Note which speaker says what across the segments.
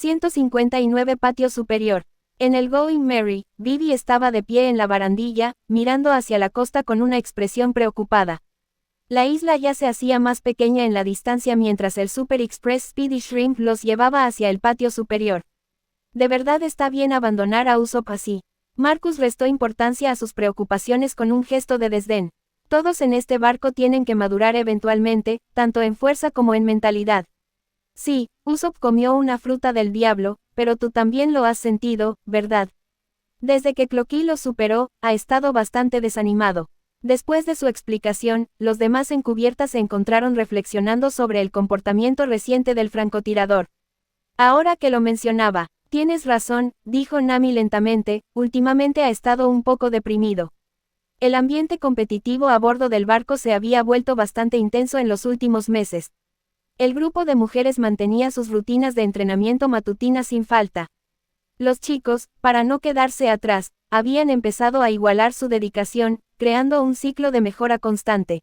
Speaker 1: 159 Patio superior. En el Going Merry, Vivi estaba de pie en la barandilla, mirando hacia la costa con una expresión preocupada. La isla ya se hacía más pequeña en la distancia mientras el Super Express Speedy Shrimp los llevaba hacia el patio superior. ¿De verdad está bien abandonar a Usopp así? Marcus restó importancia a sus preocupaciones con un gesto de desdén. Todos en este barco tienen que madurar eventualmente, tanto en fuerza como en mentalidad. Sí, Usopp comió una fruta del diablo, pero tú también lo has sentido, ¿verdad? Desde que Cloaky lo superó, ha estado bastante desanimado. Después de su explicación, los demás en cubierta se encontraron reflexionando sobre el comportamiento reciente del francotirador. Ahora que lo mencionaba, tienes razón, dijo Nami lentamente, últimamente ha estado un poco deprimido. El ambiente competitivo a bordo del barco se había vuelto bastante intenso en los últimos meses. El grupo de mujeres mantenía sus rutinas de entrenamiento matutinas sin falta. Los chicos, para no quedarse atrás, habían empezado a igualar su dedicación, creando un ciclo de mejora constante.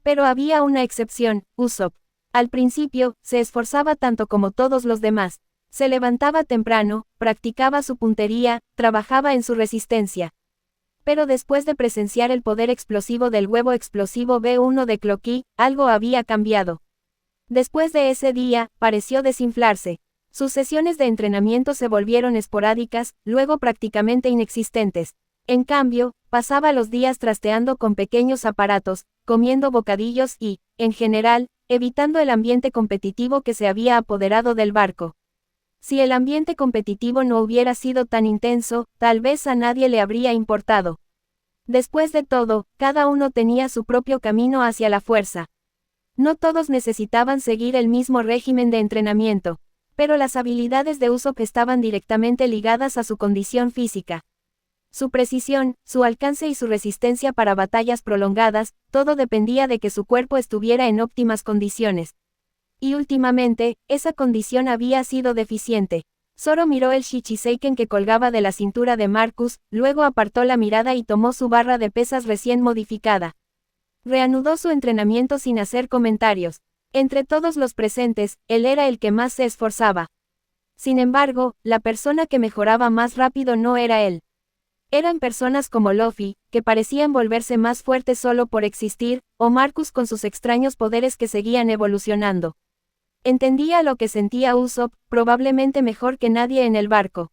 Speaker 1: Pero había una excepción, Usopp. Al principio, se esforzaba tanto como todos los demás. Se levantaba temprano, practicaba su puntería, trabajaba en su resistencia. Pero después de presenciar el poder explosivo del huevo explosivo B1 de Cloaky, algo había cambiado. Después de ese día, pareció desinflarse. Sus sesiones de entrenamiento se volvieron esporádicas, luego prácticamente inexistentes. En cambio, pasaba los días trasteando con pequeños aparatos, comiendo bocadillos y, en general, evitando el ambiente competitivo que se había apoderado del barco. Si el ambiente competitivo no hubiera sido tan intenso, tal vez a nadie le habría importado. Después de todo, cada uno tenía su propio camino hacia la fuerza. No todos necesitaban seguir el mismo régimen de entrenamiento, pero las habilidades de Usopp estaban directamente ligadas a su condición física. Su precisión, su alcance y su resistencia para batallas prolongadas, todo dependía de que su cuerpo estuviera en óptimas condiciones. Y últimamente, esa condición había sido deficiente. Zoro miró el Shichiseiken que colgaba de la cintura de Marcus, luego apartó la mirada y tomó su barra de pesas recién modificada. Reanudó su entrenamiento sin hacer comentarios. Entre todos los presentes, él era el que más se esforzaba. Sin embargo, la persona que mejoraba más rápido no era él. Eran personas como Luffy, que parecían volverse más fuertes solo por existir, o Marcus con sus extraños poderes que seguían evolucionando. Entendía lo que sentía Usopp, probablemente mejor que nadie en el barco.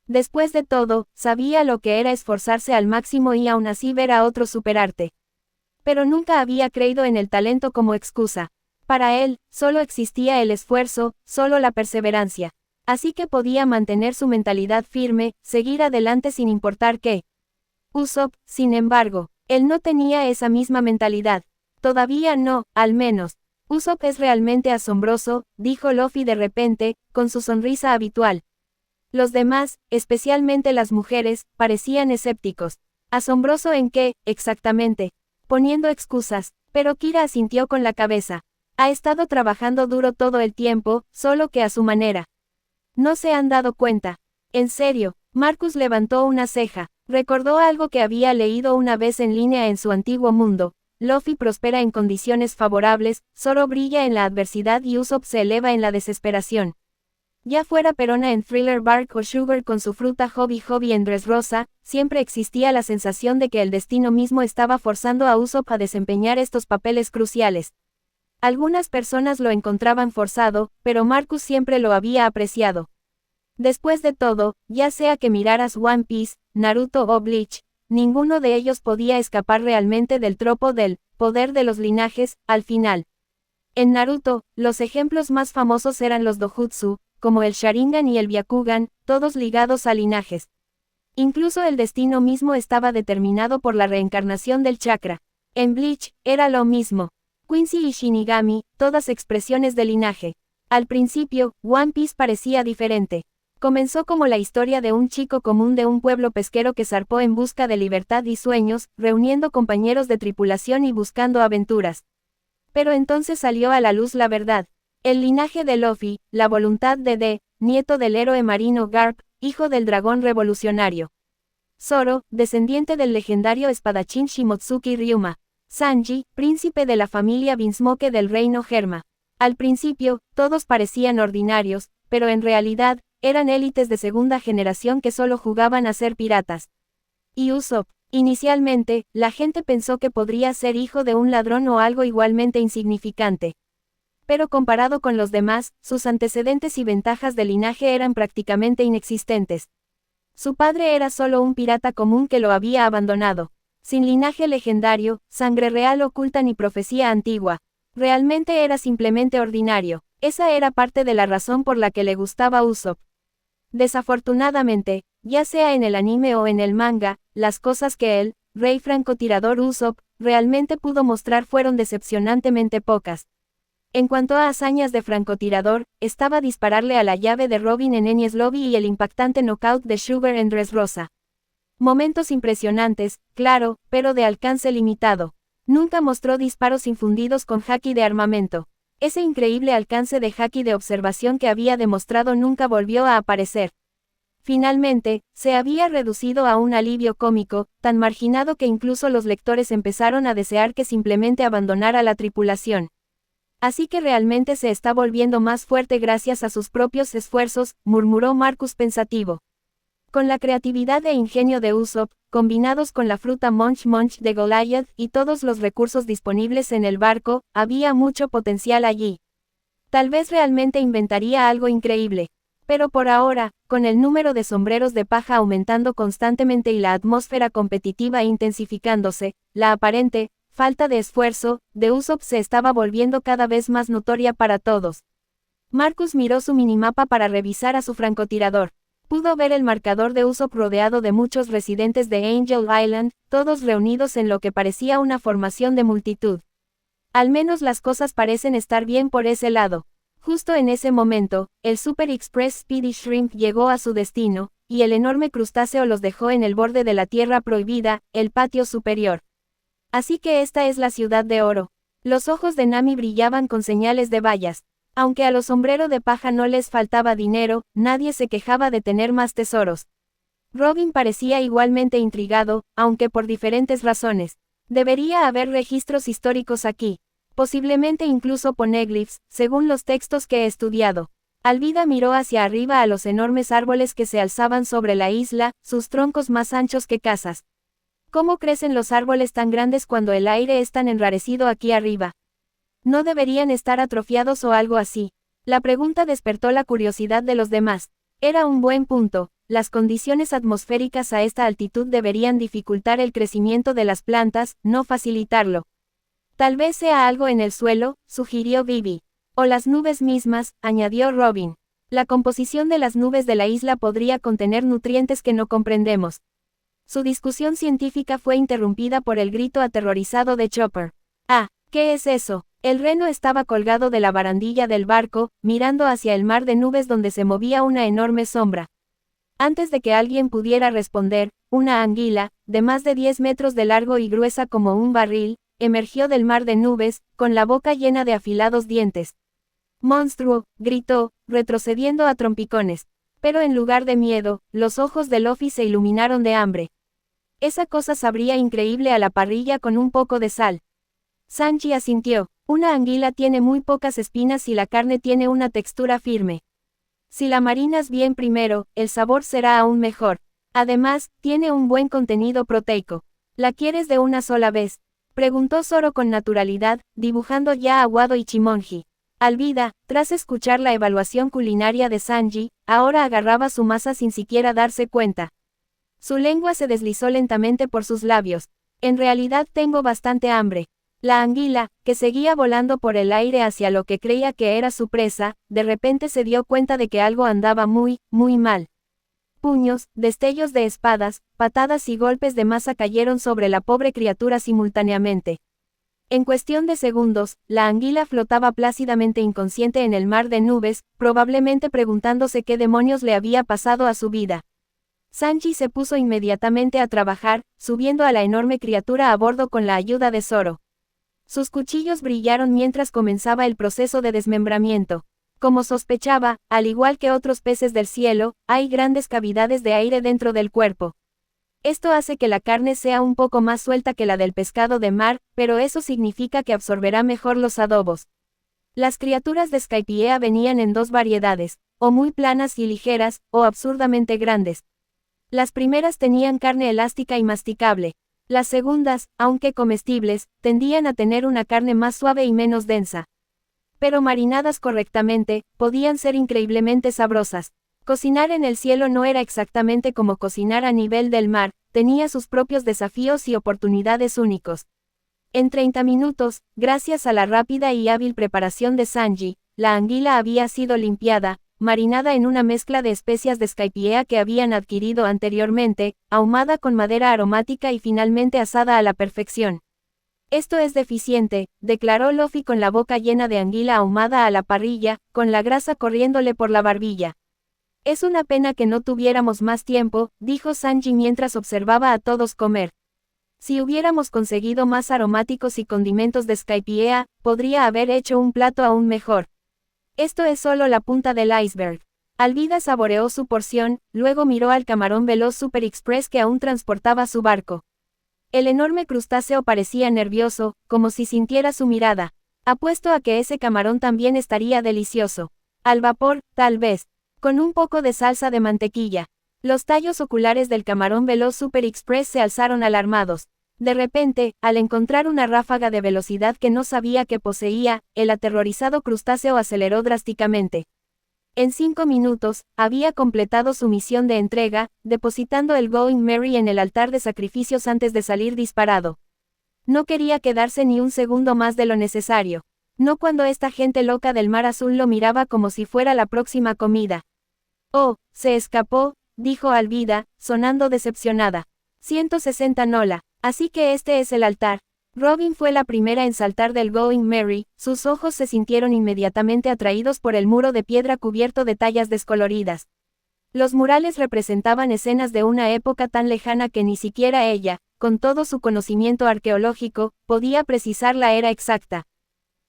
Speaker 1: Después de todo, sabía lo que era esforzarse al máximo y aún así ver a otros superarte. Pero nunca había creído en el talento como excusa. Para él, solo existía el esfuerzo, solo la perseverancia. Así que podía mantener su mentalidad firme, seguir adelante sin importar qué. Usopp, sin embargo, él no tenía esa misma mentalidad. Todavía no, al menos. Usopp es realmente asombroso, dijo Luffy de repente, con su sonrisa habitual. Los demás, especialmente las mujeres, parecían escépticos. ¿Asombroso en qué, exactamente? Poniendo excusas, pero Kira asintió con la cabeza. Ha estado trabajando duro todo el tiempo, solo que a su manera. ¿No se han dado cuenta? En serio, Marcus levantó una ceja. Recordó algo que había leído una vez en línea en su antiguo mundo. Luffy prospera en condiciones favorables, Zoro brilla en la adversidad y Usopp se eleva en la desesperación. Ya fuera Perona en Thriller Bark o Sugar con su fruta Hobby en Dressrosa, siempre existía la sensación de que el destino mismo estaba forzando a Usopp a desempeñar estos papeles cruciales. Algunas personas lo encontraban forzado, pero Marcus siempre lo había apreciado. Después de todo, ya sea que miraras One Piece, Naruto o Bleach, ninguno de ellos podía escapar realmente del tropo del poder de los linajes, al final. En Naruto, los ejemplos más famosos eran los Dojutsu, como el Sharingan y el Byakugan, todos ligados a linajes. Incluso el destino mismo estaba determinado por la reencarnación del chakra. En Bleach, era lo mismo. Quincy y Shinigami, todas expresiones de linaje. Al principio, One Piece parecía diferente. Comenzó como la historia de un chico común de un pueblo pesquero que zarpó en busca de libertad y sueños, reuniendo compañeros de tripulación y buscando aventuras. Pero entonces salió a la luz la verdad. El linaje de Luffy, la voluntad de D, nieto del héroe marino Garp, hijo del dragón revolucionario. Zoro, descendiente del legendario espadachín Shimotsuki Ryuma. Sanji, príncipe de la familia Vinsmoke del reino Germa. Al principio, todos parecían ordinarios, pero en realidad, eran élites de segunda generación que solo jugaban a ser piratas. Y Usopp, inicialmente, la gente pensó que podría ser hijo de un ladrón o algo igualmente insignificante. Pero comparado con los demás, sus antecedentes y ventajas de linaje eran prácticamente inexistentes. Su padre era solo un pirata común que lo había abandonado. Sin linaje legendario, sangre real oculta ni profecía antigua. Realmente era simplemente ordinario. Esa era parte de la razón por la que le gustaba Usopp. Desafortunadamente, ya sea en el anime o en el manga, las cosas que el rey francotirador Usopp realmente pudo mostrar fueron decepcionantemente pocas. En cuanto a hazañas de francotirador, estaba dispararle a la llave de Robin en Enies Lobby y el impactante knockout de Sugar en Dressrosa. Momentos impresionantes, claro, pero de alcance limitado. Nunca mostró disparos infundidos con haki de armamento. Ese increíble alcance de haki de observación que había demostrado nunca volvió a aparecer. Finalmente, se había reducido a un alivio cómico, tan marginado que incluso los lectores empezaron a desear que simplemente abandonara la tripulación. Así que realmente se está volviendo más fuerte gracias a sus propios esfuerzos, murmuró Marcus pensativo. Con la creatividad e ingenio de Usopp, combinados con la fruta Munch Munch de Goliath y todos los recursos disponibles en el barco, había mucho potencial allí. Tal vez realmente inventaría algo increíble. Pero por ahora, con el número de sombreros de paja aumentando constantemente y la atmósfera competitiva intensificándose, la aparente falta de esfuerzo de Usopp se estaba volviendo cada vez más notoria para todos. Marcus miró su minimapa para revisar a su francotirador. Pudo ver el marcador de Usopp rodeado de muchos residentes de Angel Island, todos reunidos en lo que parecía una formación de multitud. Al menos las cosas parecen estar bien por ese lado. Justo en ese momento, el Super Express Speedy Shrimp llegó a su destino, y el enorme crustáceo los dejó en el borde de la tierra prohibida, el patio superior. Así que esta es la ciudad de oro. Los ojos de Nami brillaban con señales de vallas. Aunque a los sombreros de paja no les faltaba dinero, nadie se quejaba de tener más tesoros. Robin parecía igualmente intrigado, aunque por diferentes razones. Debería haber registros históricos aquí. Posiblemente incluso poneglyphs, según los textos que he estudiado. Alvida miró hacia arriba a los enormes árboles que se alzaban sobre la isla, sus troncos más anchos que casas. ¿Cómo crecen los árboles tan grandes cuando el aire es tan enrarecido aquí arriba? ¿No deberían estar atrofiados o algo así? La pregunta despertó la curiosidad de los demás. Era un buen punto. Las condiciones atmosféricas a esta altitud deberían dificultar el crecimiento de las plantas, no facilitarlo. Tal vez sea algo en el suelo, sugirió Vivi. O las nubes mismas, añadió Robin. La composición de las nubes de la isla podría contener nutrientes que no comprendemos. Su discusión científica fue interrumpida por el grito aterrorizado de Chopper. Ah, ¿qué es eso? El reno estaba colgado de la barandilla del barco, mirando hacia el mar de nubes donde se movía una enorme sombra. Antes de que alguien pudiera responder, una anguila, de más de 10 metros de largo y gruesa como un barril, emergió del mar de nubes, con la boca llena de afilados dientes. ¡Monstruo!, gritó, retrocediendo a trompicones. Pero en lugar de miedo, los ojos de Luffy se iluminaron de hambre. Esa cosa sabría increíble a la parrilla con un poco de sal. Sanji asintió. Una anguila tiene muy pocas espinas y la carne tiene una textura firme. Si la marinas bien primero, el sabor será aún mejor. Además, tiene un buen contenido proteico. ¿La quieres de una sola vez?, preguntó Zoro con naturalidad, dibujando ya a Wado Ichimonji. Alvida, tras escuchar la evaluación culinaria de Sanji, ahora agarraba su masa sin siquiera darse cuenta. Su lengua se deslizó lentamente por sus labios. En realidad tengo bastante hambre. La anguila, que seguía volando por el aire hacia lo que creía que era su presa, de repente se dio cuenta de que algo andaba muy mal. Puños, destellos de espadas, patadas y golpes de masa cayeron sobre la pobre criatura simultáneamente. En cuestión de segundos, la anguila flotaba plácidamente inconsciente en el mar de nubes, probablemente preguntándose qué demonios le había pasado a su vida. Sanji se puso inmediatamente a trabajar, subiendo a la enorme criatura a bordo con la ayuda de Zoro. Sus cuchillos brillaron mientras comenzaba el proceso de desmembramiento. Como sospechaba, al igual que otros peces del cielo, hay grandes cavidades de aire dentro del cuerpo. Esto hace que la carne sea un poco más suelta que la del pescado de mar, pero eso significa que absorberá mejor los adobos. Las criaturas de Skypiea venían en dos variedades. o muy planas y ligeras, o absurdamente grandes. Las primeras tenían carne elástica y masticable. Las segundas, aunque comestibles, tendían a tener una carne más suave y menos densa. Pero marinadas correctamente, podían ser increíblemente sabrosas. Cocinar en el cielo no era exactamente como cocinar a nivel del mar, tenía sus propios desafíos y oportunidades únicos. En 30 minutos, gracias a la rápida y hábil preparación de Sanji, la anguila había sido limpiada, marinada en una mezcla de especias de Skypiea que habían adquirido anteriormente, ahumada con madera aromática y finalmente asada a la perfección. Esto es deficiente, declaró Luffy con la boca llena de anguila ahumada a la parrilla, con la grasa corriéndole por la barbilla. Es una pena que no tuviéramos más tiempo, dijo Sanji mientras observaba a todos comer. Si hubiéramos conseguido más aromáticos y condimentos de Skypiea, podría haber hecho un plato aún mejor. Esto es solo la punta del iceberg. Alvida saboreó su porción, luego miró al camarón veloz Super Express que aún transportaba su barco. El enorme crustáceo parecía nervioso, como si sintiera su mirada. Apuesto a que ese camarón también estaría delicioso. Al vapor, tal vez. Con un poco de salsa de mantequilla. Los tallos oculares del camarón veloz Super Express se alzaron alarmados. De repente, al encontrar una ráfaga de velocidad que no sabía que poseía, el aterrorizado crustáceo aceleró drásticamente. En 5 minutos, había completado su misión de entrega, depositando el Going Merry en el altar de sacrificios antes de salir disparado. No quería quedarse ni un segundo más de lo necesario. No cuando esta gente loca del mar azul lo miraba como si fuera la próxima comida. Oh, se escapó, dijo Alvida, sonando decepcionada. 160 Nola. Así que este es el altar. Robin fue la primera en saltar del Going Merry, sus ojos se sintieron inmediatamente atraídos por el muro de piedra cubierto de tallas descoloridas. Los murales representaban escenas de una época tan lejana que ni siquiera ella, con todo su conocimiento arqueológico, podía precisar la era exacta.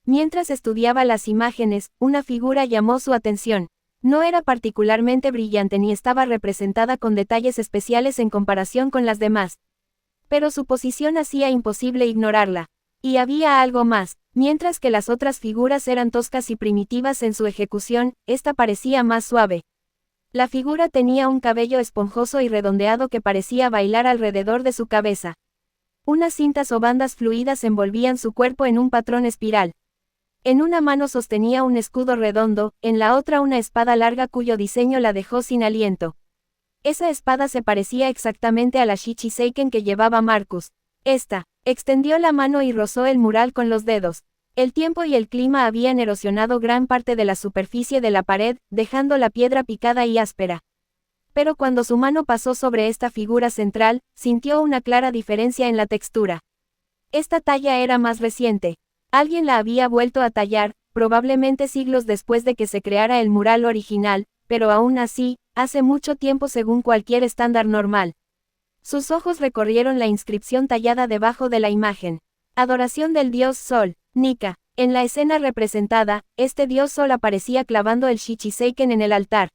Speaker 1: Mientras estudiaba las imágenes, una figura llamó su atención. No era particularmente brillante ni estaba representada con detalles especiales en comparación con las demás. Pero su posición hacía imposible ignorarla. Y había algo más. Mientras que las otras figuras eran toscas y primitivas en su ejecución, esta parecía más suave. La figura tenía un cabello esponjoso y redondeado que parecía bailar alrededor de su cabeza. Unas cintas o bandas fluidas envolvían su cuerpo en un patrón espiral. En una mano sostenía un escudo redondo, en la otra una espada larga cuyo diseño la dejó sin aliento. Esa espada se parecía exactamente a la Shichiseiken que llevaba Marcus. Esta, extendió la mano y rozó el mural con los dedos. El tiempo y el clima habían erosionado gran parte de la superficie de la pared, dejando la piedra picada y áspera. Pero cuando su mano pasó sobre esta figura central, sintió una clara diferencia en la textura. Esta talla era más reciente. Alguien la había vuelto a tallar, probablemente siglos después de que se creara el mural original, pero aún así, hace mucho tiempo según cualquier estándar normal. Sus ojos recorrieron la inscripción tallada debajo de la imagen. Adoración del dios Sol, Nika. En la escena representada, este dios Sol aparecía clavando el Shichiseiken en el altar.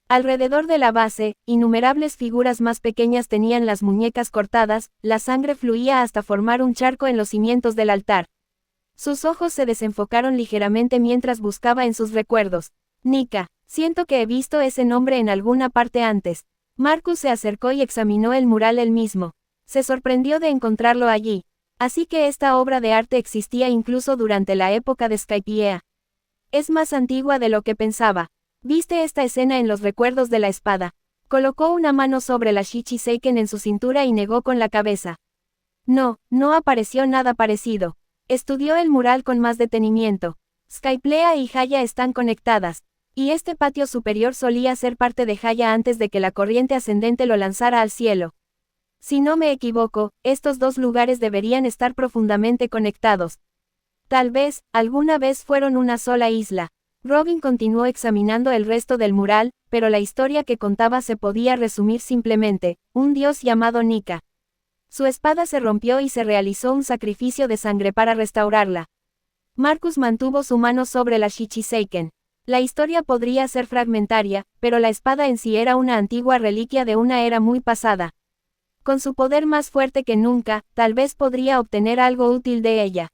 Speaker 1: Alrededor de la base, innumerables figuras más pequeñas tenían las muñecas cortadas, la sangre fluía hasta formar un charco en los cimientos del altar. Sus ojos se desenfocaron ligeramente mientras buscaba en sus recuerdos. Nika, siento que he visto ese nombre en alguna parte antes. Marcus se acercó y examinó el mural él mismo. Se sorprendió de encontrarlo allí. Así que esta obra de arte existía incluso durante la época de Skypiea. Es más antigua de lo que pensaba. ¿Viste esta escena en los recuerdos de la espada? Colocó una mano sobre la Shichiseiken en su cintura y negó con la cabeza. No, no apareció nada parecido. Estudió el mural con más detenimiento. Skypiea y Haya están conectadas. Y este patio superior solía ser parte de Haya antes de que la corriente ascendente lo lanzara al cielo. Si no me equivoco, estos dos lugares deberían estar profundamente conectados. Tal vez, alguna vez fueron una sola isla. Robin continuó examinando el resto del mural, pero la historia que contaba se podía resumir simplemente, un dios llamado Nika. Su espada se rompió y se realizó un sacrificio de sangre para restaurarla. Marcus mantuvo su mano sobre la Shichiseiken. La historia podría ser fragmentaria, pero la espada en sí era una antigua reliquia de una era muy pasada. Con su poder más fuerte que nunca, tal vez podría obtener algo útil de ella.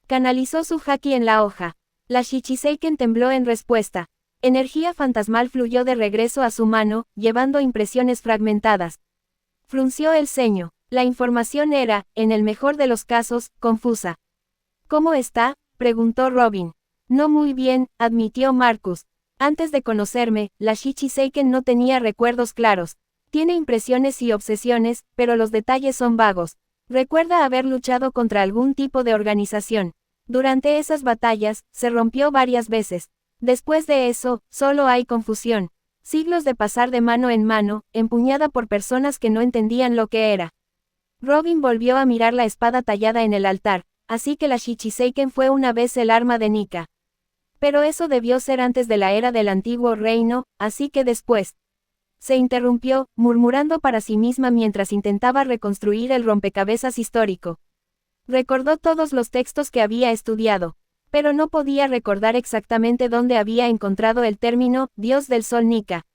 Speaker 1: Canalizó su haki en la hoja. La Shichiseiken tembló en respuesta. Energía fantasmal fluyó de regreso a su mano, llevando impresiones fragmentadas. Frunció el ceño. La información era, en el mejor de los casos, confusa. ¿Cómo está?, preguntó Robin. No muy bien, admitió Marcus. Antes de conocerme, la Shichiseiken no tenía recuerdos claros. Tiene impresiones y obsesiones, pero los detalles son vagos. Recuerda haber luchado contra algún tipo de organización. Durante esas batallas, se rompió varias veces. Después de eso, solo hay confusión. Siglos de pasar de mano en mano, empuñada por personas que no entendían lo que era. Robin volvió a mirar la espada tallada en el altar, así que la Shichiseiken fue una vez el arma de Nika. Pero eso debió ser antes de la era del antiguo reino, así que después. Se interrumpió, murmurando para sí misma mientras intentaba reconstruir el rompecabezas histórico. Recordó todos los textos que había estudiado, pero no podía recordar exactamente dónde había encontrado el término, Dios del Sol Nika.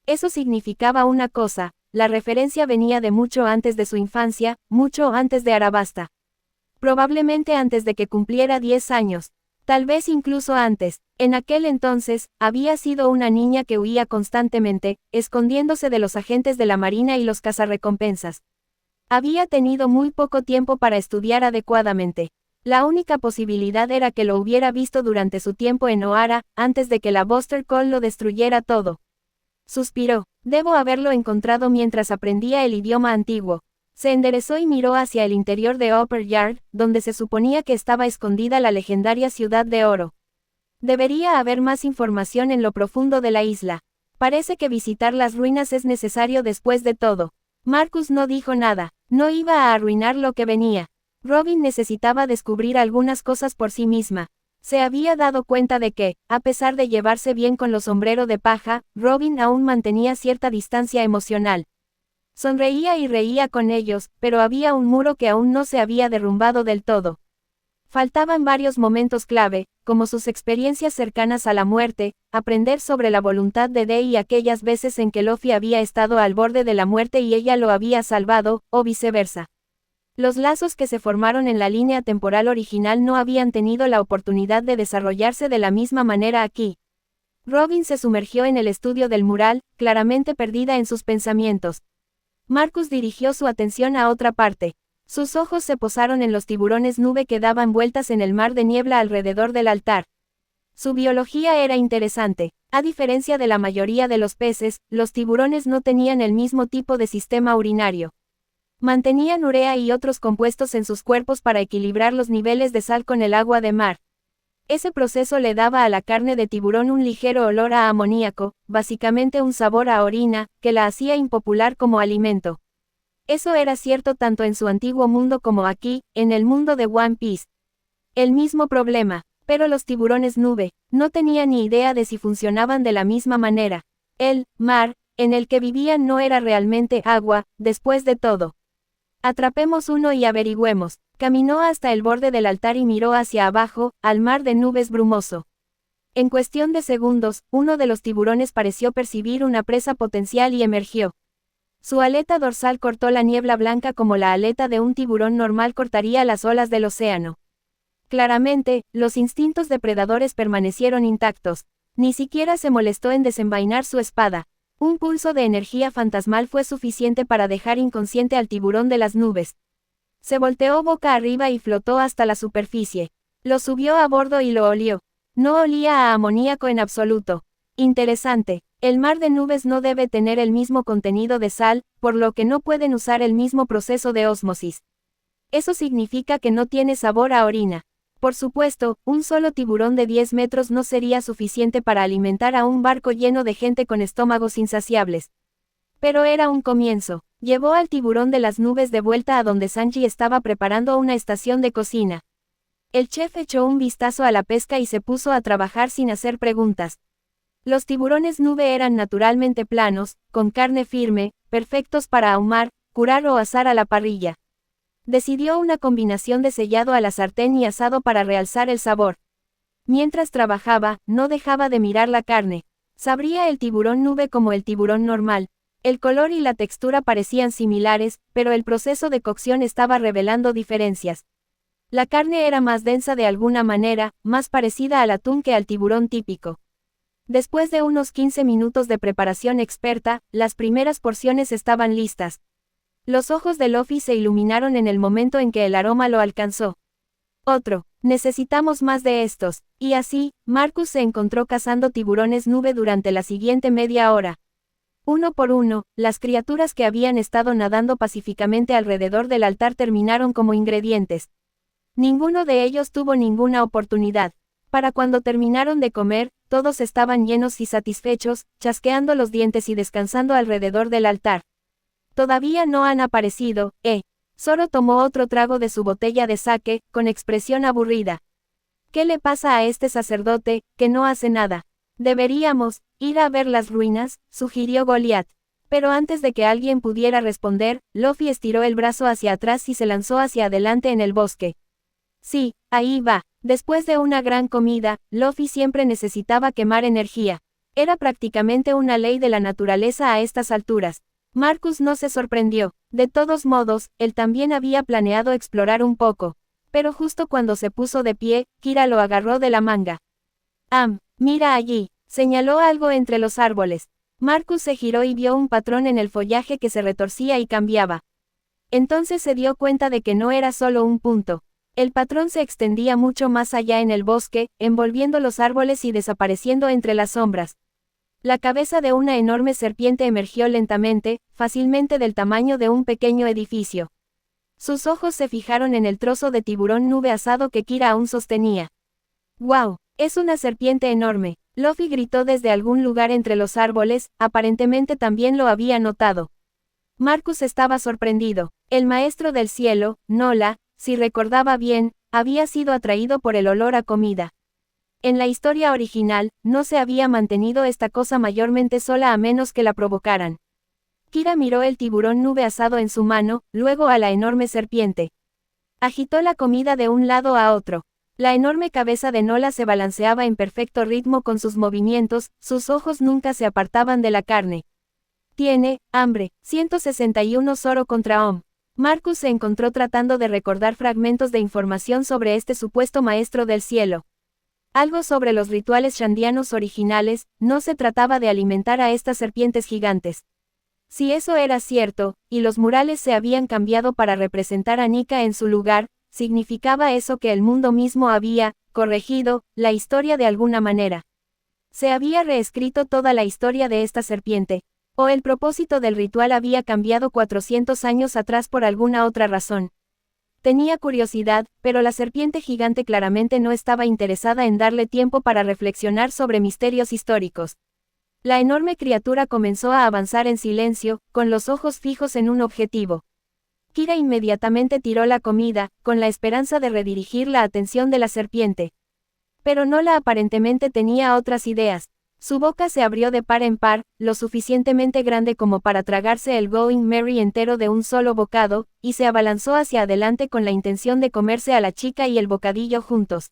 Speaker 1: Eso significaba una cosa, la referencia venía de mucho antes de su infancia, mucho antes de Arabasta. Probablemente antes de que cumpliera 10 años. Tal vez incluso antes. En aquel entonces, había sido una niña que huía constantemente, escondiéndose de los agentes de la Marina y los cazarrecompensas. Había tenido muy poco tiempo para estudiar adecuadamente. La única posibilidad era que lo hubiera visto durante su tiempo en Ohara, antes de que la Buster Call lo destruyera todo. Suspiró. Debo haberlo encontrado mientras aprendía el idioma antiguo. Se enderezó y miró hacia el interior de Upper Yard, donde se suponía que estaba escondida la legendaria Ciudad de Oro. Debería haber más información en lo profundo de la isla. Parece que visitar las ruinas es necesario después de todo. Marcus no dijo nada. No iba a arruinar lo que venía. Robin necesitaba descubrir algunas cosas por sí misma. Se había dado cuenta de que, a pesar de llevarse bien con los sombreros de paja, Robin aún mantenía cierta distancia emocional. Sonreía y reía con ellos, pero había un muro que aún no se había derrumbado del todo. Faltaban varios momentos clave, como sus experiencias cercanas a la muerte, aprender sobre la voluntad de Dei y aquellas veces en que Luffy había estado al borde de la muerte y ella lo había salvado, o viceversa. Los lazos que se formaron en la línea temporal original no habían tenido la oportunidad de desarrollarse de la misma manera aquí. Robin se sumergió en el estudio del mural, claramente perdida en sus pensamientos. Marcus dirigió su atención a otra parte. Sus ojos se posaron en los tiburones nube que daban vueltas en el mar de niebla alrededor del altar. Su biología era interesante. A diferencia de la mayoría de los peces, los tiburones no tenían el mismo tipo de sistema urinario. Mantenían urea y otros compuestos en sus cuerpos para equilibrar los niveles de sal con el agua de mar. Ese proceso le daba a la carne de tiburón un ligero olor a amoníaco, básicamente un sabor a orina, que la hacía impopular como alimento. Eso era cierto tanto en su antiguo mundo como aquí, en el mundo de One Piece. El mismo problema, pero los tiburones nube, no tenían ni idea de si funcionaban de la misma manera. El mar, en el que vivían no era realmente agua, después de todo. Atrapemos uno y averigüemos. Caminó hasta el borde del altar y miró hacia abajo, al mar de nubes brumoso. En cuestión de segundos, uno de los tiburones pareció percibir una presa potencial y emergió. Su aleta dorsal cortó la niebla blanca como la aleta de un tiburón normal cortaría las olas del océano. Claramente, los instintos depredadores permanecieron intactos. Ni siquiera se molestó en desenvainar su espada. Un pulso de energía fantasmal fue suficiente para dejar inconsciente al tiburón de las nubes. Se volteó boca arriba y flotó hasta la superficie. Lo subió a bordo y lo olió. No olía a amoníaco en absoluto. Interesante. El mar de nubes no debe tener el mismo contenido de sal, por lo que no pueden usar el mismo proceso de ósmosis. Eso significa que no tiene sabor a orina. Por supuesto, un solo tiburón de 10 metros no sería suficiente para alimentar a un barco lleno de gente con estómagos insaciables. Pero era un comienzo. Llevó al tiburón de las nubes de vuelta a donde Sanji estaba preparando una estación de cocina. El chef echó un vistazo a la pesca y se puso a trabajar sin hacer preguntas. Los tiburones nube eran naturalmente planos, con carne firme, perfectos para ahumar, curar o asar a la parrilla. Decidió una combinación de sellado a la sartén y asado para realzar el sabor. Mientras trabajaba, no dejaba de mirar la carne. Sabría el tiburón nube como el tiburón normal. El color y la textura parecían similares, pero el proceso de cocción estaba revelando diferencias. La carne era más densa de alguna manera, más parecida al atún que al tiburón típico. Después de unos 15 minutos de preparación experta, las primeras porciones estaban listas. Los ojos de Luffy se iluminaron en el momento en que el aroma lo alcanzó. Otro. Necesitamos más de estos. Y así, Marcus se encontró cazando tiburones nube durante la siguiente media hora. Uno por uno, las criaturas que habían estado nadando pacíficamente alrededor del altar terminaron como ingredientes. Ninguno de ellos tuvo ninguna oportunidad. Para cuando terminaron de comer, todos estaban llenos y satisfechos, chasqueando los dientes y descansando alrededor del altar. Todavía no han aparecido, Zoro tomó otro trago de su botella de sake, con expresión aburrida. ¿Qué le pasa a este sacerdote, que no hace nada? Deberíamos ir a ver las ruinas, sugirió Goliath. Pero antes de que alguien pudiera responder, Luffy estiró el brazo hacia atrás y se lanzó hacia adelante en el bosque. Sí, ahí va. Después de una gran comida, Luffy siempre necesitaba quemar energía. Era prácticamente una ley de la naturaleza a estas alturas. Marcus no se sorprendió. De todos modos, él también había planeado explorar un poco. Pero justo cuando se puso de pie, Kira lo agarró de la manga. Mira allí, señaló algo entre los árboles. Marcus se giró y vio un patrón en el follaje que se retorcía y cambiaba. Entonces se dio cuenta de que no era solo un punto. El patrón se extendía mucho más allá en el bosque, envolviendo los árboles y desapareciendo entre las sombras. La cabeza de una enorme serpiente emergió lentamente, fácilmente del tamaño de un pequeño edificio. Sus ojos se fijaron en el trozo de tiburón nube asado que Kira aún sostenía. ¡Guau! Es una serpiente enorme. Luffy gritó desde algún lugar entre los árboles, aparentemente también lo había notado. Marcus estaba sorprendido. El maestro del cielo, Nola, si recordaba bien, había sido atraído por el olor a comida. En la historia original, no se había mantenido esta cosa mayormente sola a menos que la provocaran. Kira miró el tiburón nube asado en su mano, luego a la enorme serpiente. Agitó la comida de un lado a otro. La enorme cabeza de Nola se balanceaba en perfecto ritmo con sus movimientos, sus ojos nunca se apartaban de la carne. Tiene hambre. 161 Zoro contra Om. Marcus se encontró tratando de recordar fragmentos de información sobre este supuesto maestro del cielo. Algo sobre los rituales shandianos originales, no se trataba de alimentar a estas serpientes gigantes. Si eso era cierto, y los murales se habían cambiado para representar a Nika en su lugar, significaba eso que el mundo mismo había corregido la historia de alguna manera. Se había reescrito toda la historia de esta serpiente, o el propósito del ritual había cambiado 400 años atrás por alguna otra razón. Tenía curiosidad, pero la serpiente gigante claramente no estaba interesada en darle tiempo para reflexionar sobre misterios históricos. La enorme criatura comenzó a avanzar en silencio, con los ojos fijos en un objetivo. Kira inmediatamente tiró la comida, con la esperanza de redirigir la atención de la serpiente. Pero Nola aparentemente tenía otras ideas. Su boca se abrió de par en par, lo suficientemente grande como para tragarse el Going Merry entero de un solo bocado, y se abalanzó hacia adelante con la intención de comerse a la chica y el bocadillo juntos.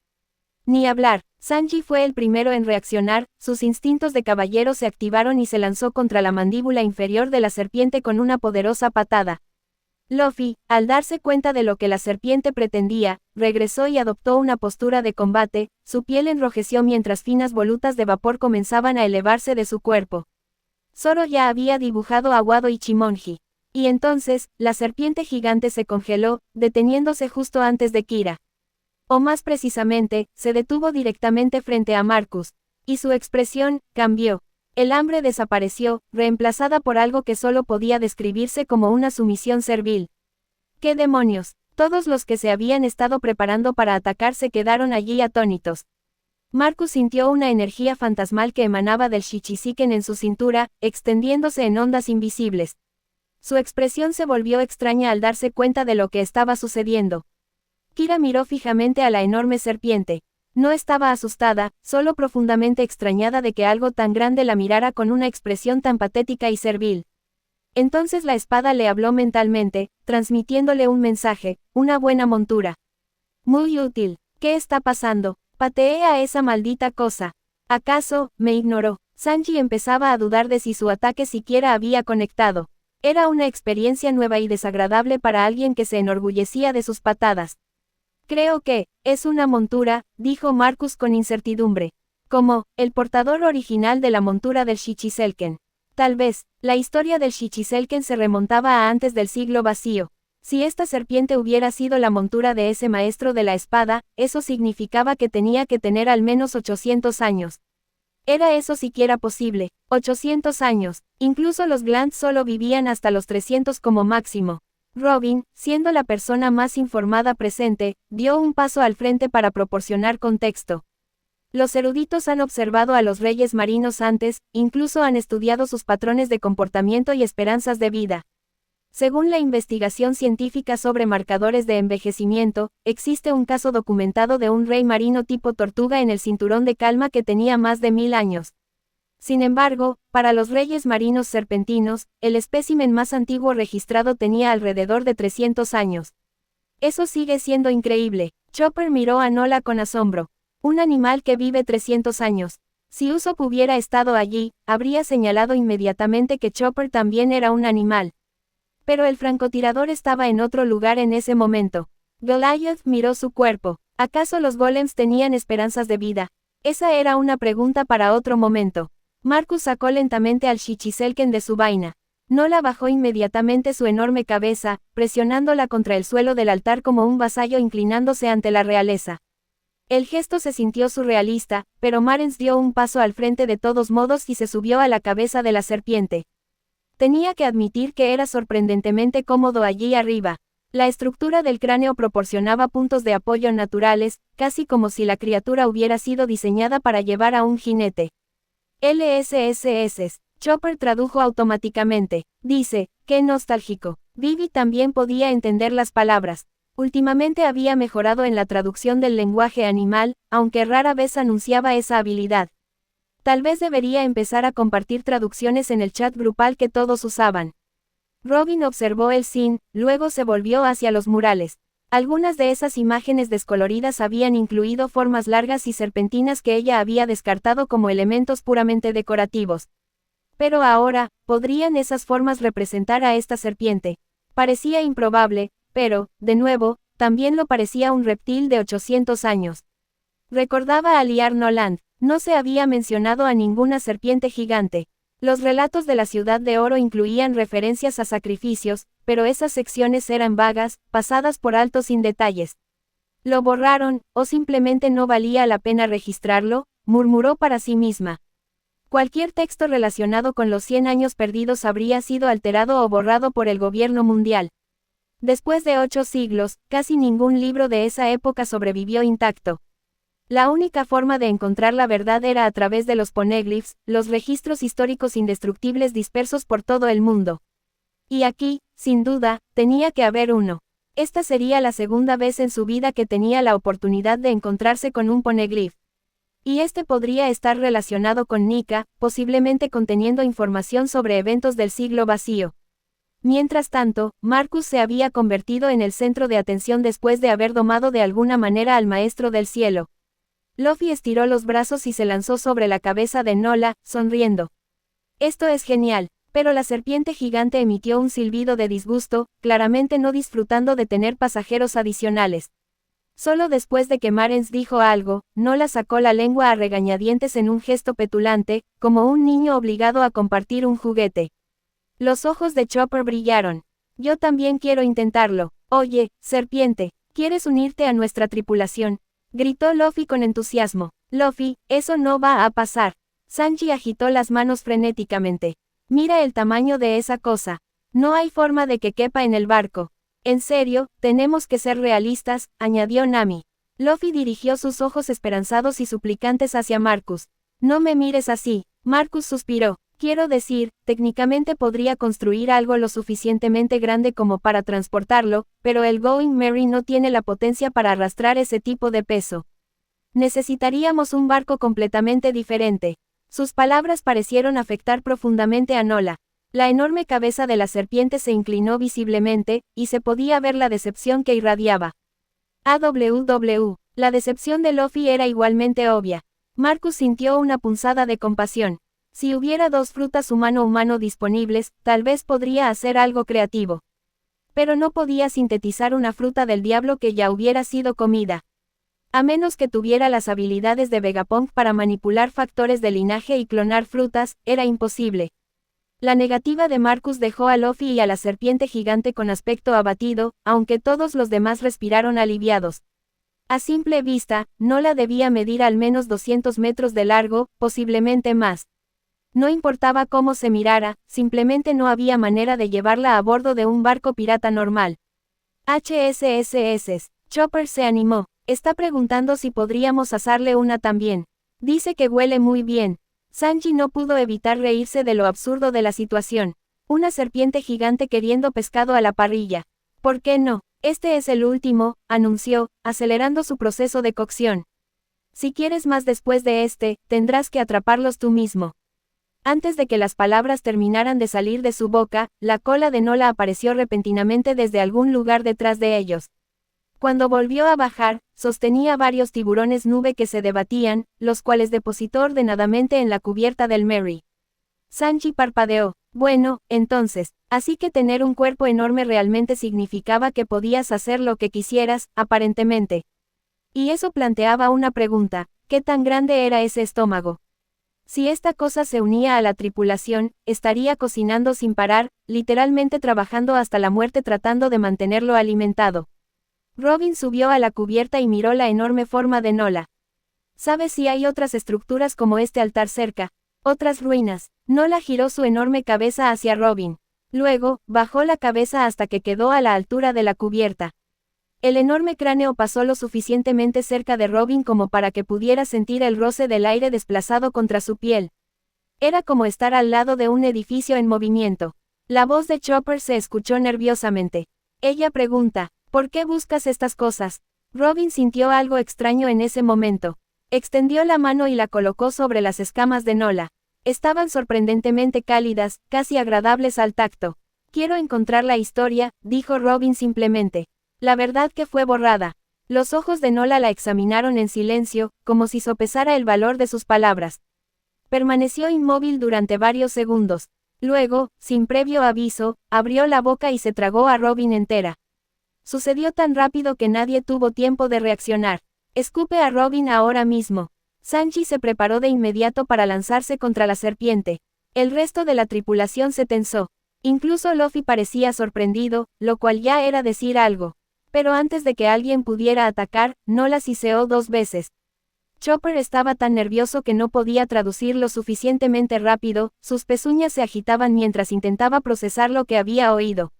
Speaker 1: Ni hablar, Sanji fue el primero en reaccionar, sus instintos de caballero se activaron y se lanzó contra la mandíbula inferior de la serpiente con una poderosa patada. Luffy, al darse cuenta de lo que la serpiente pretendía, regresó y adoptó una postura de combate, su piel enrojeció mientras finas volutas de vapor comenzaban a elevarse de su cuerpo. Zoro ya había dibujado a Wado Ichimonji. Y entonces, la serpiente gigante se congeló, deteniéndose justo antes de Kira. O más precisamente, se detuvo directamente frente a Marcus. Y su expresión cambió. El hambre desapareció, reemplazada por algo que solo podía describirse como una sumisión servil. ¡Qué demonios! Todos los que se habían estado preparando para atacar se quedaron allí atónitos. Marcus sintió una energía fantasmal que emanaba del Shichiziken en su cintura, extendiéndose en ondas invisibles. Su expresión se volvió extraña al darse cuenta de lo que estaba sucediendo. Kira miró fijamente a la enorme serpiente. No estaba asustada, solo profundamente extrañada de que algo tan grande la mirara con una expresión tan patética y servil. Entonces la espada le habló mentalmente, transmitiéndole un mensaje, una buena montura. Muy útil. ¿Qué está pasando? Pateé a esa maldita cosa. ¿Acaso me ignoró? Sanji empezaba a dudar de si su ataque siquiera había conectado. Era una experiencia nueva y desagradable para alguien que se enorgullecía de sus patadas. Creo que es una montura, dijo Marcus con incertidumbre. como el portador original de la montura del Shichiselken. Tal vez, la historia del Shichiselken se remontaba a antes del siglo vacío. Si esta serpiente hubiera sido la montura de ese maestro de la espada, eso significaba que tenía que tener al menos 800 años. ¿Era eso siquiera posible? 800 años. Incluso los Glants solo vivían hasta los 300 como máximo. Robin, siendo la persona más informada presente, dio un paso al frente para proporcionar contexto. Los eruditos han observado a los reyes marinos antes, incluso han estudiado sus patrones de comportamiento y esperanzas de vida. Según la investigación científica sobre marcadores de envejecimiento, existe un caso documentado de un rey marino tipo tortuga en el cinturón de calma que tenía más de 1000 años. Sin embargo, para los reyes marinos serpentinos, el espécimen más antiguo registrado tenía alrededor de 300 años. Eso sigue siendo increíble. Chopper miró a Nola con asombro. Un animal que vive 300 años. Si Usopp hubiera estado allí, habría señalado inmediatamente que Chopper también era un animal. Pero el francotirador estaba en otro lugar en ese momento. Goliath miró su cuerpo. ¿Acaso los golems tenían esperanzas de vida? Esa era una pregunta para otro momento. Marcus sacó lentamente al Shichiselken de su vaina. Nola bajó inmediatamente su enorme cabeza, presionándola contra el suelo del altar como un vasallo inclinándose ante la realeza. El gesto se sintió surrealista, pero Marens dio un paso al frente de todos modos y se subió a la cabeza de la serpiente. Tenía que admitir que era sorprendentemente cómodo allí arriba. La estructura del cráneo proporcionaba puntos de apoyo naturales, casi como si la criatura hubiera sido diseñada para llevar a un jinete. LSSS. Chopper tradujo automáticamente. Dice, qué nostálgico. Vivi también podía entender las palabras. Últimamente había mejorado en la traducción del lenguaje animal, aunque rara vez anunciaba esa habilidad. Tal vez debería empezar a compartir traducciones en el chat grupal que todos usaban. Robin observó el scene, luego se volvió hacia los murales. Algunas de esas imágenes descoloridas habían incluido formas largas y serpentinas que ella había descartado como elementos puramente decorativos. Pero ahora, ¿podrían esas formas representar a esta serpiente? Parecía improbable, pero, de nuevo, también lo parecía un reptil de 800 años. Recordaba a Liar Noland. No se había mencionado a ninguna serpiente gigante. Los relatos de la Ciudad de Oro incluían referencias a sacrificios, pero esas secciones eran vagas, pasadas por alto sin detalles. ¿Lo borraron, o simplemente no valía la pena registrarlo?, murmuró para sí misma. Cualquier texto relacionado con los 100 años perdidos habría sido alterado o borrado por el gobierno mundial. Después de 8 siglos, casi ningún libro de esa época sobrevivió intacto. La única forma de encontrar la verdad era a través de los poneglyphs, los registros históricos indestructibles dispersos por todo el mundo. Y aquí, sin duda, tenía que haber uno. Esta sería la segunda vez en su vida que tenía la oportunidad de encontrarse con un poneglyph. Y este podría estar relacionado con Nika, posiblemente conteniendo información sobre eventos del siglo vacío. Mientras tanto, Marcus se había convertido en el centro de atención después de haber domado de alguna manera al Maestro del Cielo. Luffy estiró los brazos y se lanzó sobre la cabeza de Nola, sonriendo. Esto es genial, pero la serpiente gigante emitió un silbido de disgusto, claramente no disfrutando de tener pasajeros adicionales. Solo después de que Marens dijo algo, Nola sacó la lengua a regañadientes en un gesto petulante, como un niño obligado a compartir un juguete. Los ojos de Chopper brillaron. Yo también quiero intentarlo. Oye, serpiente, ¿quieres unirte a nuestra tripulación? Gritó Luffy con entusiasmo. Luffy, eso no va a pasar. Sanji agitó las manos frenéticamente. Mira el tamaño de esa cosa. No hay forma de que quepa en el barco. En serio, tenemos que ser realistas, añadió Nami. Luffy dirigió sus ojos esperanzados y suplicantes hacia Marcus. No me mires así. Marcus suspiró. Quiero decir, técnicamente podría construir algo lo suficientemente grande como para transportarlo, pero el Going Merry no tiene la potencia para arrastrar ese tipo de peso. Necesitaríamos un barco completamente diferente. Sus palabras parecieron afectar profundamente a Nola. La enorme cabeza de la serpiente se inclinó visiblemente, y se podía ver la decepción que irradiaba. La decepción de Luffy era igualmente obvia. Marcus sintió una punzada de compasión. Si hubiera 2 frutas humano-humano disponibles, tal vez podría hacer algo creativo. Pero no podía sintetizar una fruta del diablo que ya hubiera sido comida. A menos que tuviera las habilidades de Vegapunk para manipular factores de linaje y clonar frutas, era imposible. La negativa de Marcus dejó a Luffy y a la serpiente gigante con aspecto abatido, aunque todos los demás respiraron aliviados. A simple vista, Nola debía medir al menos 200 metros de largo, posiblemente más. No importaba cómo se mirara, simplemente no había manera de llevarla a bordo de un barco pirata normal. HSSS. Chopper se animó. Está preguntando si podríamos asarle una también. Dice que huele muy bien. Sanji no pudo evitar reírse de lo absurdo de la situación. Una serpiente gigante queriendo pescado a la parrilla. ¿Por qué no? Este es el último, anunció, acelerando su proceso de cocción. Si quieres más después de este, tendrás que atraparlos tú mismo. Antes de que las palabras terminaran de salir de su boca, la cola de Nola apareció repentinamente desde algún lugar detrás de ellos. Cuando volvió a bajar, sostenía varios tiburones nube que se debatían, los cuales depositó ordenadamente en la cubierta del Merry. Sanji parpadeó. Bueno, entonces, así que tener un cuerpo enorme realmente significaba que podías hacer lo que quisieras, aparentemente. Y eso planteaba una pregunta, ¿qué tan grande era ese estómago? Si esta cosa se unía a la tripulación, estaría cocinando sin parar, literalmente trabajando hasta la muerte tratando de mantenerlo alimentado. Robin subió a la cubierta y miró la enorme forma de Nola. ¿Sabes si hay otras estructuras como este altar cerca? Otras ruinas. Nola giró su enorme cabeza hacia Robin. Luego, bajó la cabeza hasta que quedó a la altura de la cubierta. El enorme cráneo pasó lo suficientemente cerca de Robin como para que pudiera sentir el roce del aire desplazado contra su piel. Era como estar al lado de un edificio en movimiento. La voz de Chopper se escuchó nerviosamente. Ella pregunta, ¿por qué buscas estas cosas? Robin sintió algo extraño en ese momento. Extendió la mano y la colocó sobre las escamas de Nola. Estaban sorprendentemente cálidas, casi agradables al tacto. Quiero encontrar la historia, dijo Robin simplemente. La verdad que fue borrada. Los ojos de Nola la examinaron en silencio, como si sopesara el valor de sus palabras. Permaneció inmóvil durante varios segundos. Luego, sin previo aviso, abrió la boca y se tragó a Robin entera. Sucedió tan rápido que nadie tuvo tiempo de reaccionar. Escupe a Robin ahora mismo. Sanji se preparó de inmediato para lanzarse contra la serpiente. El resto de la tripulación se tensó. Incluso Luffy parecía sorprendido, lo cual ya era decir algo. Pero antes de que alguien pudiera atacar, Nola siseó 2 veces. Chopper estaba tan nervioso que no podía traducir lo suficientemente rápido, sus pezuñas se agitaban mientras intentaba procesar lo que había oído.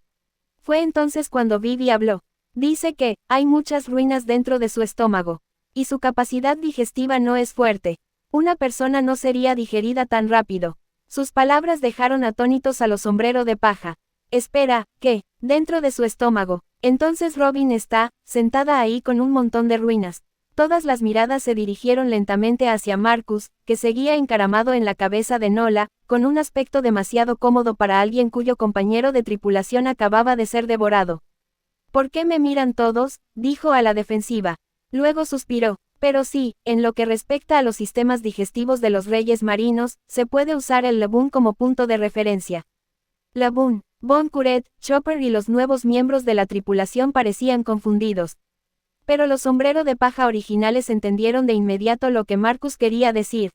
Speaker 1: Fue entonces cuando Vivi habló. Dice que, hay muchas ruinas dentro de su estómago. Y su capacidad digestiva no es fuerte. Una persona no sería digerida tan rápido. Sus palabras dejaron atónitos a los sombrero de paja. Espera, ¿qué? Dentro de su estómago. Entonces Robin está, sentada ahí con un montón de ruinas. Todas las miradas se dirigieron lentamente hacia Marcus, que seguía encaramado en la cabeza de Nola, con un aspecto demasiado cómodo para alguien cuyo compañero de tripulación acababa de ser devorado. ¿Por qué me miran todos?, dijo a la defensiva. Luego suspiró. Pero sí, en lo que respecta a los sistemas digestivos de los reyes marinos, se puede usar el Laboon como punto de referencia. Laboon, Bon Curet, Chopper y los nuevos miembros de la tripulación parecían confundidos. Pero los sombrero de paja originales entendieron de inmediato lo que Marcus quería decir.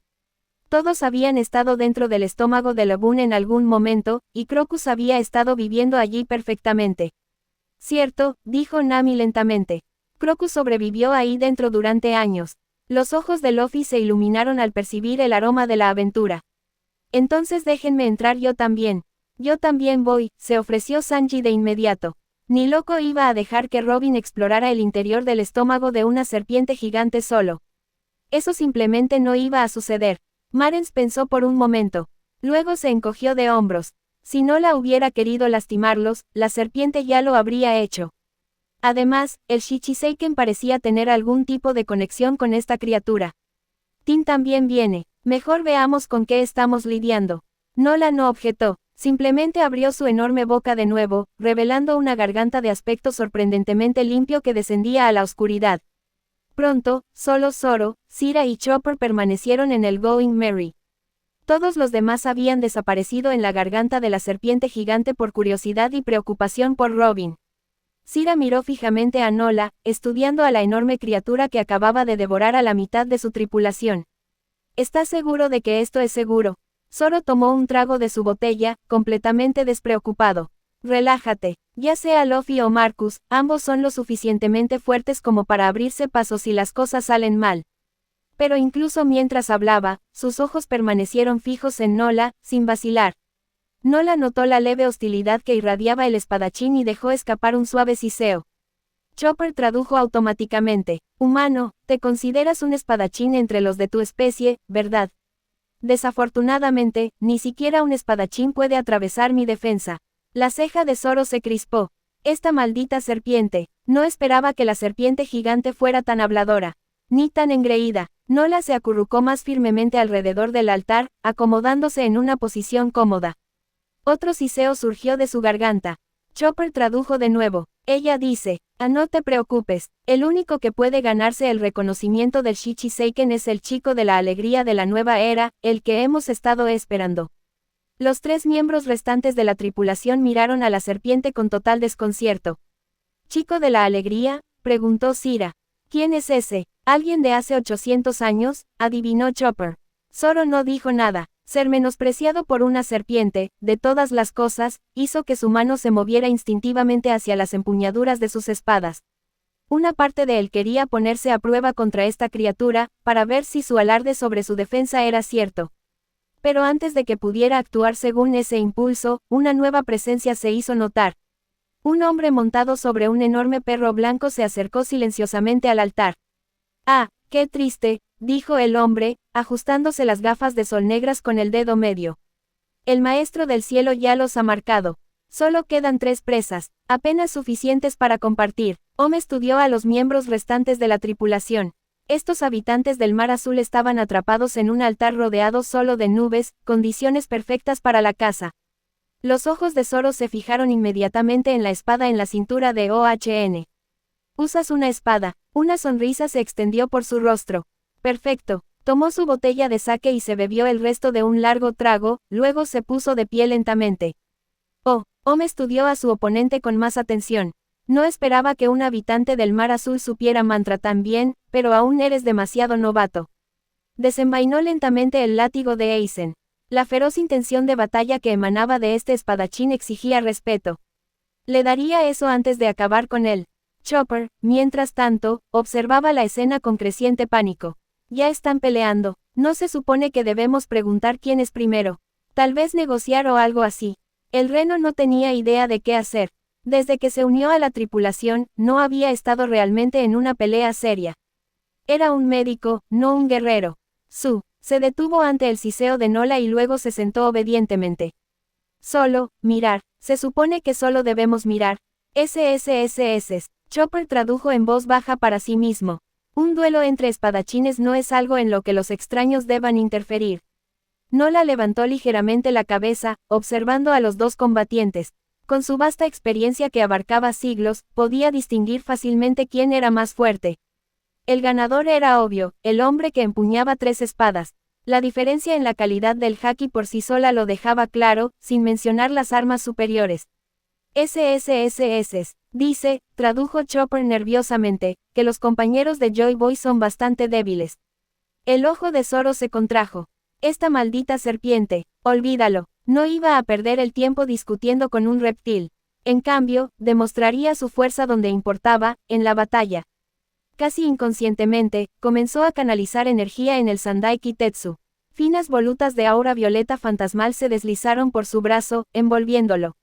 Speaker 1: Todos habían estado dentro del estómago de Laboon en algún momento, y Crocus había estado viviendo allí perfectamente. Cierto, dijo Nami lentamente. Crocus sobrevivió ahí dentro durante años. Los ojos de Luffy se iluminaron al percibir el aroma de la aventura. Entonces déjenme entrar yo también. Yo también voy, se ofreció Sanji de inmediato. Ni loco iba a dejar que Robin explorara el interior del estómago de una serpiente gigante solo. Eso simplemente no iba a suceder. Marens pensó por un momento. Luego se encogió de hombros. Si no la hubiera querido lastimarlos, la serpiente ya lo habría hecho. Además, el Shichiseiken parecía tener algún tipo de conexión con esta criatura. Tin también viene. Mejor veamos con qué estamos lidiando. Nola no objetó. Simplemente abrió su enorme boca de nuevo, revelando una garganta de aspecto sorprendentemente limpio que descendía a la oscuridad. Pronto, solo Zoro, Sira y Chopper permanecieron en el Going Merry. Todos los demás habían desaparecido en la garganta de la serpiente gigante por curiosidad y preocupación por Robin. Sira miró fijamente a Nola, estudiando a la enorme criatura que acababa de devorar a la mitad de su tripulación. ¿Estás seguro de que esto es seguro? Zoro tomó un trago de su botella, completamente despreocupado. Relájate. Ya sea Luffy o Marcus, ambos son lo suficientemente fuertes como para abrirse paso si las cosas salen mal. Pero incluso mientras hablaba, sus ojos permanecieron fijos en Nola, sin vacilar. Nola notó la leve hostilidad que irradiaba el espadachín y dejó escapar un suave siseo. Chopper tradujo automáticamente: humano, te consideras un espadachín entre los de tu especie, ¿verdad? Desafortunadamente, ni siquiera un espadachín puede atravesar mi defensa. La ceja de Zoro se crispó. Esta maldita serpiente. No esperaba que la serpiente gigante fuera tan habladora. Ni tan engreída. Nola se acurrucó más firmemente alrededor del altar, acomodándose en una posición cómoda. Otro siseo surgió de su garganta. Chopper tradujo de nuevo. Ella dice: no te preocupes, el único que puede ganarse el reconocimiento del Shichiseiken es el chico de la alegría de la nueva era, el que hemos estado esperando. Los 3 miembros restantes de la tripulación miraron a la serpiente con total desconcierto. ¿Chico de la alegría?, preguntó Sira. ¿Quién es ese? ¿Alguien de hace 800 años?, adivinó Chopper. Zoro no dijo nada. Ser menospreciado por una serpiente, de todas las cosas, hizo que su mano se moviera instintivamente hacia las empuñaduras de sus espadas. Una parte de él quería ponerse a prueba contra esta criatura, para ver si su alarde sobre su defensa era cierto. Pero antes de que pudiera actuar según ese impulso, una nueva presencia se hizo notar. Un hombre montado sobre un enorme perro blanco se acercó silenciosamente al altar. «Ah, qué triste», dijo el hombre, ajustándose las gafas de sol negras con el dedo medio. «El maestro del cielo ya los ha marcado. Solo quedan 3 presas, apenas suficientes para compartir». Ome estudió a los miembros restantes de la tripulación. Estos habitantes del mar azul estaban atrapados en un altar rodeado solo de nubes, condiciones perfectas para la caza. Los ojos de Zoro se fijaron inmediatamente en la espada en la cintura de OHN. «¿Usas una espada?». Una sonrisa se extendió por su rostro. «Perfecto». Tomó su botella de sake y se bebió el resto de un largo trago, luego se puso de pie lentamente. Ome estudió a su oponente con más atención. No esperaba que un habitante del mar azul supiera mantra tan bien, pero aún eres demasiado novato. Desenvainó lentamente el látigo de Aizen. La feroz intención de batalla que emanaba de este espadachín exigía respeto. Le daría eso antes de acabar con él. Chopper, mientras tanto, observaba la escena con creciente pánico. Ya están peleando. No se supone que debemos preguntar quién es primero. Tal vez negociar o algo así. El reno no tenía idea de qué hacer. Desde que se unió a la tripulación, no había estado realmente en una pelea seria. Era un médico, no un guerrero. Se detuvo ante el siseo de Nola y luego se sentó obedientemente. Solo, mirar. Se supone que solo debemos mirar. SSSS. Chopper tradujo en voz baja para sí mismo. Un duelo entre espadachines no es algo en lo que los extraños deban interferir. Nola levantó ligeramente la cabeza, observando a los 2 combatientes. Con su vasta experiencia que abarcaba siglos, podía distinguir fácilmente quién era más fuerte. El ganador era obvio, el hombre que empuñaba 3 espadas. La diferencia en la calidad del haki por sí sola lo dejaba claro, sin mencionar las armas superiores. SSSS, dice, tradujo Chopper nerviosamente, que los compañeros de Joy Boy son bastante débiles. El ojo de Zoro se contrajo. Esta maldita serpiente, olvídalo, no iba a perder el tiempo discutiendo con un reptil. En cambio, demostraría su fuerza donde importaba, en la batalla. Casi inconscientemente, comenzó a canalizar energía en el Sandai Kitetsu. Finas volutas de aura violeta fantasmal se deslizaron por su brazo, envolviéndolo.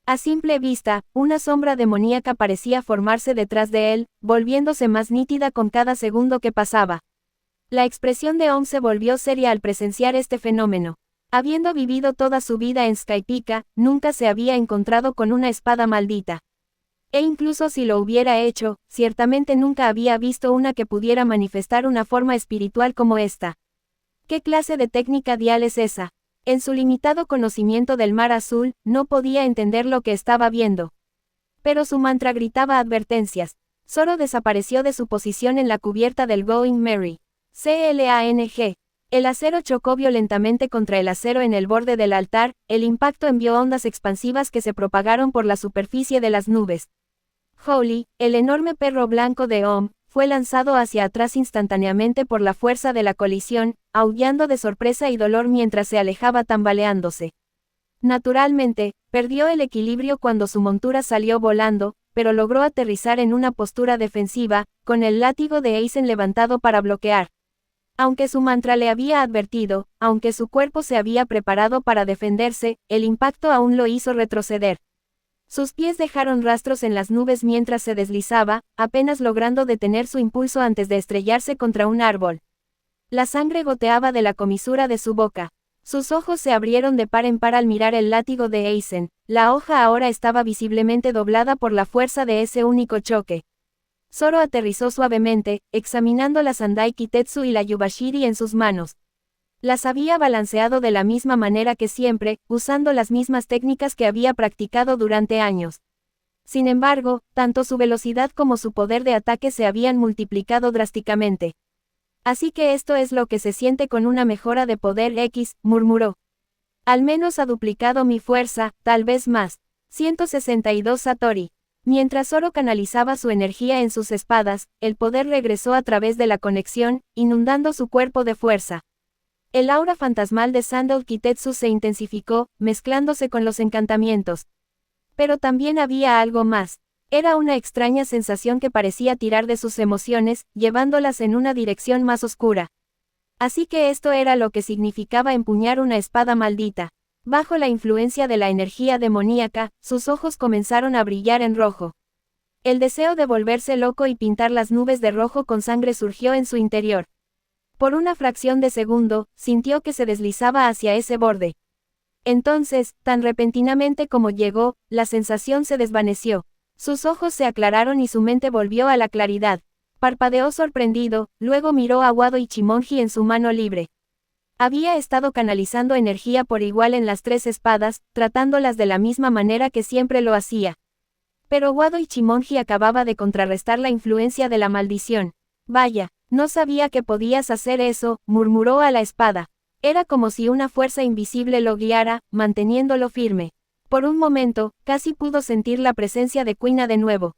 Speaker 1: A simple vista, una sombra demoníaca parecía formarse detrás de él, volviéndose más nítida con cada segundo que pasaba. La expresión de Om se volvió seria al presenciar este fenómeno. Habiendo vivido toda su vida en Skypiea, nunca se había encontrado con una espada maldita. E incluso si lo hubiera hecho, ciertamente nunca había visto una que pudiera manifestar una forma espiritual como esta. ¿Qué clase de técnica dial es esa? En su limitado conocimiento del mar azul, no podía entender lo que estaba viendo. Pero su mantra gritaba advertencias. Zoro desapareció de su posición en la cubierta del Going Merry. CLANG. El acero chocó violentamente contra el acero en el borde del altar, el impacto envió ondas expansivas que se propagaron por la superficie de las nubes. Howly, el enorme perro blanco de Om, fue lanzado hacia atrás instantáneamente por la fuerza de la colisión, aullando de sorpresa y dolor mientras se alejaba tambaleándose. Naturalmente, perdió el equilibrio cuando su montura salió volando, pero logró aterrizar en una postura defensiva, con el látigo de Aizen levantado para bloquear. Aunque su mantra le había advertido, aunque su cuerpo se había preparado para defenderse, el impacto aún lo hizo retroceder. Sus pies dejaron rastros en las nubes mientras se deslizaba, apenas logrando detener su impulso antes de estrellarse contra un árbol. La sangre goteaba de la comisura de su boca. Sus ojos se abrieron de par en par al mirar el látigo de Aizen. La hoja ahora estaba visiblemente doblada por la fuerza de ese único choque. Zoro aterrizó suavemente, examinando la Sandai Kitetsu y la Yubashiri en sus manos. Las había balanceado de la misma manera que siempre, usando las mismas técnicas que había practicado durante años. Sin embargo, tanto su velocidad como su poder de ataque se habían multiplicado drásticamente. Así que esto es lo que se siente con una mejora de poder X, murmuró. Al menos ha duplicado mi fuerza, tal vez más. 162 Satori. Mientras Zoro canalizaba su energía en sus espadas, el poder regresó a través de la conexión, inundando su cuerpo de fuerza. El aura fantasmal de Sandal Kitetsu se intensificó, mezclándose con los encantamientos. Pero también había algo más. Era una extraña sensación que parecía tirar de sus emociones, llevándolas en una dirección más oscura. Así que esto era lo que significaba empuñar una espada maldita. Bajo la influencia de la energía demoníaca, sus ojos comenzaron a brillar en rojo. El deseo de volverse loco y pintar las nubes de rojo con sangre surgió en su interior. Por una fracción de segundo, sintió que se deslizaba hacia ese borde. Entonces, tan repentinamente como llegó, la sensación se desvaneció. Sus ojos se aclararon y su mente volvió a la claridad. Parpadeó sorprendido, luego miró a Wado Ichimonji en su mano libre. Había estado canalizando energía por igual en las tres espadas, tratándolas de la misma manera que siempre lo hacía. Pero Wado Ichimonji acababa de contrarrestar la influencia de la maldición. Vaya, no sabía que podías hacer eso, murmuró a la espada. Era como si una fuerza invisible lo guiara, manteniéndolo firme. Por un momento, casi pudo sentir la presencia de Kuina de nuevo.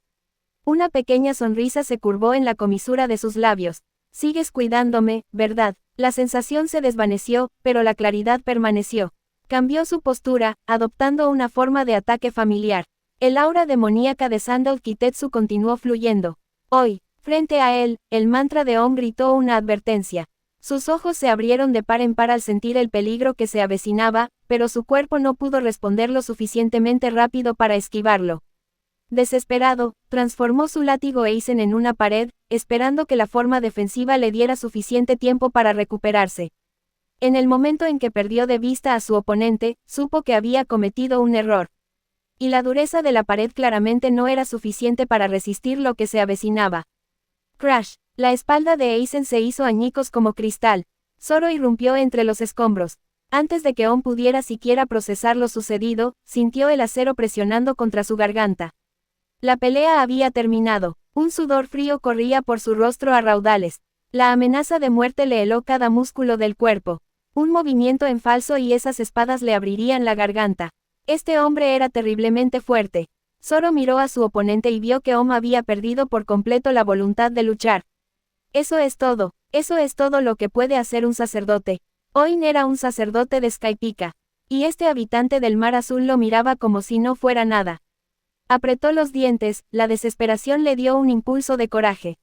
Speaker 1: Una pequeña sonrisa se curvó en la comisura de sus labios. Sigues cuidándome, ¿verdad? La sensación se desvaneció, pero la claridad permaneció. Cambió su postura, adoptando una forma de ataque familiar. El aura demoníaca de Sandal Kitetsu continuó fluyendo. Hoy, frente a él, el mantra de Om gritó una advertencia. Sus ojos se abrieron de par en par al sentir el peligro que se avecinaba, pero su cuerpo no pudo responder lo suficientemente rápido para esquivarlo. Desesperado, transformó su látigo Aizen en una pared, esperando que la forma defensiva le diera suficiente tiempo para recuperarse. En el momento en que perdió de vista a su oponente, supo que había cometido un error. Y la dureza de la pared claramente no era suficiente para resistir lo que se avecinaba. Crash. La espalda de Aizen se hizo añicos como cristal. Zoro irrumpió entre los escombros. Antes de que Om pudiera siquiera procesar lo sucedido, sintió el acero presionando contra su garganta. La pelea había terminado. Un sudor frío corría por su rostro a raudales. La amenaza de muerte le heló cada músculo del cuerpo. Un movimiento en falso y esas espadas le abrirían la garganta. Este hombre era terriblemente fuerte. Zoro miró a su oponente y vio que Om había perdido por completo la voluntad de luchar. Eso es todo lo que puede hacer un sacerdote. Oin era un sacerdote de Skypiea. Y este habitante del mar azul lo miraba como si no fuera nada. Apretó los dientes, la desesperación le dio un impulso de coraje.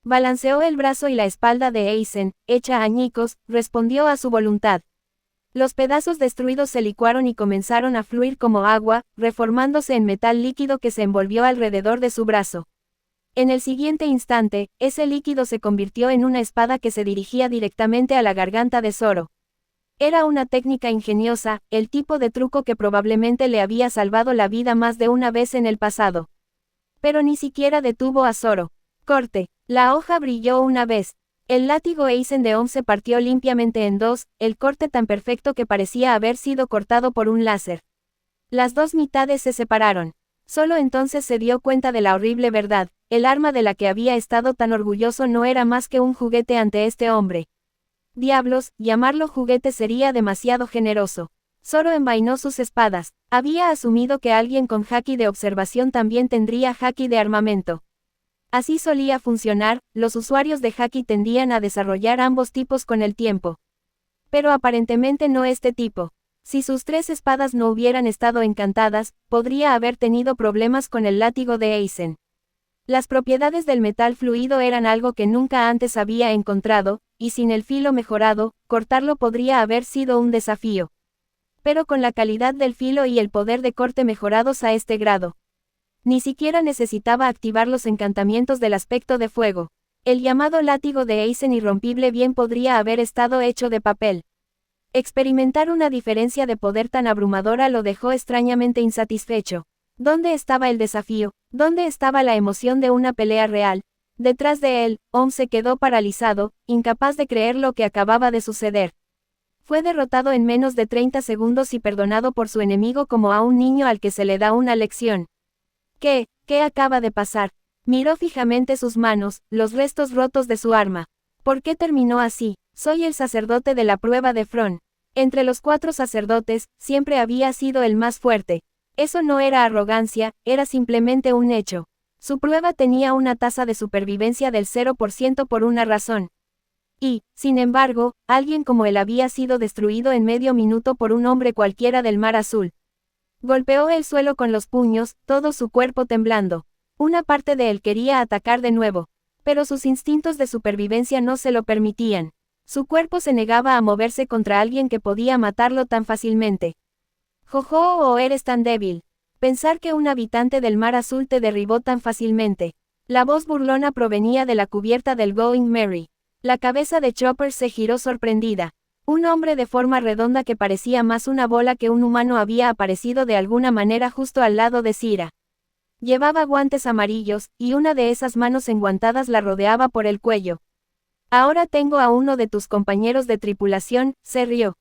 Speaker 1: Balanceó el brazo y la espalda de Aizen, hecha añicos, respondió a su voluntad. Los pedazos destruidos se licuaron y comenzaron a fluir como agua, reformándose en metal líquido que se envolvió alrededor de su brazo. En el siguiente instante, ese líquido se convirtió en una espada que se dirigía directamente a la garganta de Zoro. Era una técnica ingeniosa, el tipo de truco que probablemente le había salvado la vida más de una vez en el pasado. Pero ni siquiera detuvo a Zoro. Corte. La hoja brilló una vez. El látigo Aizen de Om se partió limpiamente en dos, el corte tan perfecto que parecía haber sido cortado por un láser. Las dos mitades se separaron. Solo entonces se dio cuenta de la horrible verdad. El arma de la que había estado tan orgulloso no era más que un juguete ante este hombre. Diablos, llamarlo juguete sería demasiado generoso. Zoro envainó sus espadas. Había asumido que alguien con haki de observación también tendría haki de armamento. Así solía funcionar, los usuarios de haki tendían a desarrollar ambos tipos con el tiempo. Pero aparentemente no este tipo. Si sus 3 espadas no hubieran estado encantadas, podría haber tenido problemas con el látigo de Aizen. Las propiedades del metal fluido eran algo que nunca antes había encontrado, y sin el filo mejorado, cortarlo podría haber sido un desafío. Pero con la calidad del filo y el poder de corte mejorados a este grado, ni siquiera necesitaba activar los encantamientos del aspecto de fuego. El llamado látigo de Aizen irrompible bien podría haber estado hecho de papel. Experimentar una diferencia de poder tan abrumadora lo dejó extrañamente insatisfecho. ¿Dónde estaba el desafío? ¿Dónde estaba la emoción de una pelea real? Detrás de él, Om se quedó paralizado, incapaz de creer lo que acababa de suceder. Fue derrotado en menos de 30 segundos y perdonado por su enemigo como a un niño al que se le da una lección. ¿Qué acaba de pasar? Miró fijamente sus manos, los restos rotos de su arma. ¿Por qué terminó así? Soy el sacerdote de la prueba de Fron. Entre los 4 sacerdotes, siempre había sido el más fuerte. Eso no era arrogancia, era simplemente un hecho. Su prueba tenía una tasa de supervivencia del 0% por una razón. Y, sin embargo, alguien como él había sido destruido en medio minuto por un hombre cualquiera del Mar Azul. Golpeó el suelo con los puños, todo su cuerpo temblando. Una parte de él quería atacar de nuevo, pero sus instintos de supervivencia no se lo permitían. Su cuerpo se negaba a moverse contra alguien que podía matarlo tan fácilmente. Jojo, ¿o eres tan débil? Pensar que un habitante del Mar Azul te derribó tan fácilmente. La voz burlona provenía de la cubierta del Going Merry. La cabeza de Chopper se giró sorprendida. Un hombre de forma redonda que parecía más una bola que un humano había aparecido de alguna manera justo al lado de Sira. Llevaba guantes amarillos, y una de esas manos enguantadas la rodeaba por el cuello. Ahora tengo a uno de tus compañeros de tripulación, se rió.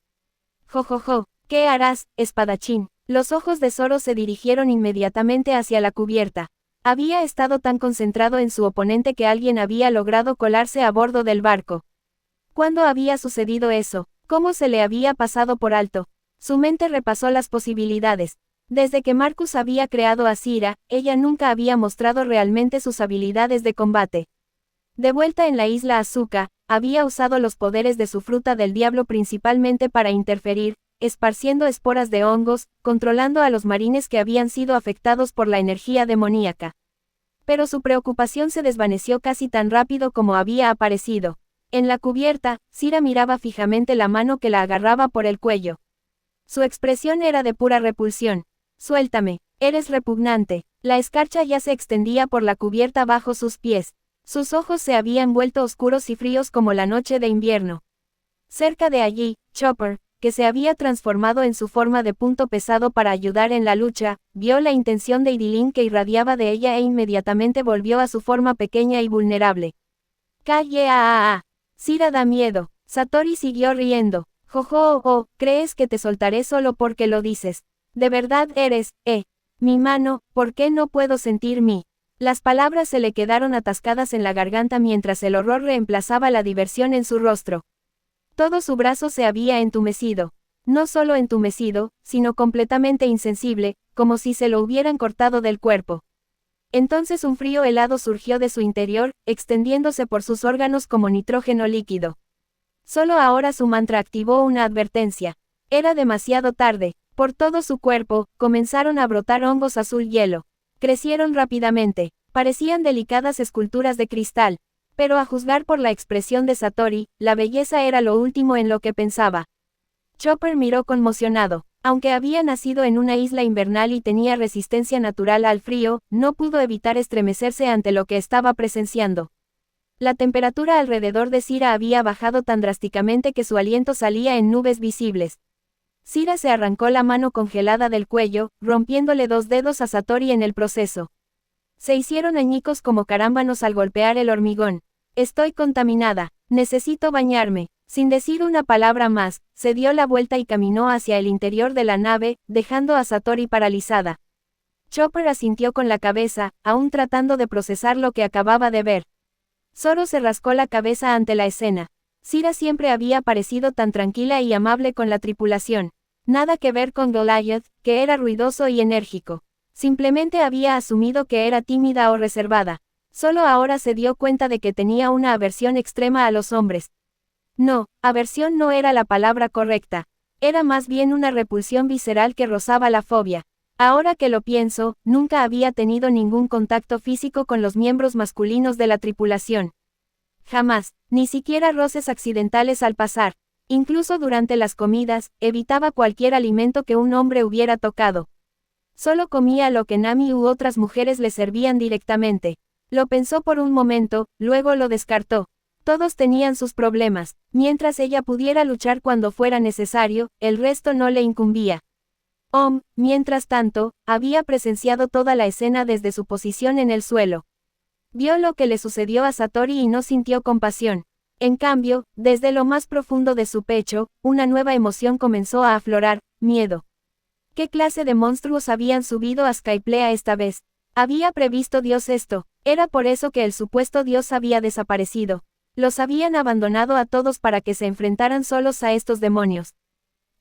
Speaker 1: Jojojo, ¿qué harás, espadachín? Los ojos de Zoro se dirigieron inmediatamente hacia la cubierta. Había estado tan concentrado en su oponente que alguien había logrado colarse a bordo del barco. ¿Cuándo había sucedido eso? ¿Cómo se le había pasado por alto? Su mente repasó las posibilidades. Desde que Marcus había creado a Sira, ella nunca había mostrado realmente sus habilidades de combate. De vuelta en la isla Asuka, había usado los poderes de su fruta del diablo principalmente para interferir, esparciendo esporas de hongos, controlando a los marines que habían sido afectados por la energía demoníaca. Pero su preocupación se desvaneció casi tan rápido como había aparecido. En la cubierta, Sira miraba fijamente la mano que la agarraba por el cuello. Su expresión era de pura repulsión. Suéltame, eres repugnante. La escarcha ya se extendía por la cubierta bajo sus pies. Sus ojos se habían vuelto oscuros y fríos como la noche de invierno. Cerca de allí, Chopper, que se había transformado en su forma de punto pesado para ayudar en la lucha, vio la intención de Idilin que irradiaba de ella e inmediatamente volvió a su forma pequeña y vulnerable. ¡K-ya-a-a! Sira da miedo. Satori siguió riendo. Jojo, ¿crees que te soltaré solo porque lo dices? ¿De verdad eres, mi mano, por qué no puedo sentir mi? Las palabras se le quedaron atascadas en la garganta mientras el horror reemplazaba la diversión en su rostro. Todo su brazo se había entumecido. No solo entumecido, sino completamente insensible, como si se lo hubieran cortado del cuerpo. Entonces un frío helado surgió de su interior, extendiéndose por sus órganos como nitrógeno líquido. Solo ahora su mantra activó una advertencia. Era demasiado tarde. Por todo su cuerpo, comenzaron a brotar hongos azul hielo. Crecieron rápidamente. Parecían delicadas esculturas de cristal. Pero a juzgar por la expresión de Satori, la belleza era lo último en lo que pensaba. Chopper miró conmocionado. Aunque había nacido en una isla invernal y tenía resistencia natural al frío, no pudo evitar estremecerse ante lo que estaba presenciando. La temperatura alrededor de Sira había bajado tan drásticamente que su aliento salía en nubes visibles. Sira se arrancó la mano congelada del cuello, rompiéndole 2 dedos a Satori en el proceso. Se hicieron añicos como carámbanos al golpear el hormigón. Estoy contaminada. Necesito bañarme. Sin decir una palabra más, se dio la vuelta y caminó hacia el interior de la nave, dejando a Satori paralizada. Chopper asintió con la cabeza, aún tratando de procesar lo que acababa de ver. Zoro se rascó la cabeza ante la escena. Sira siempre había parecido tan tranquila y amable con la tripulación. Nada que ver con Goliath, que era ruidoso y enérgico. Simplemente había asumido que era tímida o reservada. Solo ahora se dio cuenta de que tenía una aversión extrema a los hombres. No, aversión no era la palabra correcta. Era más bien una repulsión visceral que rozaba la fobia. Ahora que lo pienso, nunca había tenido ningún contacto físico con los miembros masculinos de la tripulación. Jamás, ni siquiera roces accidentales al pasar. Incluso durante las comidas, evitaba cualquier alimento que un hombre hubiera tocado. Solo comía lo que Nami u otras mujeres le servían directamente. Lo pensó por un momento, luego lo descartó. Todos tenían sus problemas. Mientras ella pudiera luchar cuando fuera necesario, el resto no le incumbía. Mientras tanto, había presenciado toda la escena desde su posición en el suelo. Vio lo que le sucedió a Satori y no sintió compasión. En cambio, desde lo más profundo de su pecho, una nueva emoción comenzó a aflorar: miedo. ¿Qué clase de monstruos habían subido a Skyplea esta vez? ¿Había previsto Dios esto? Era por eso que el supuesto Dios había desaparecido. Los habían abandonado a todos para que se enfrentaran solos a estos demonios.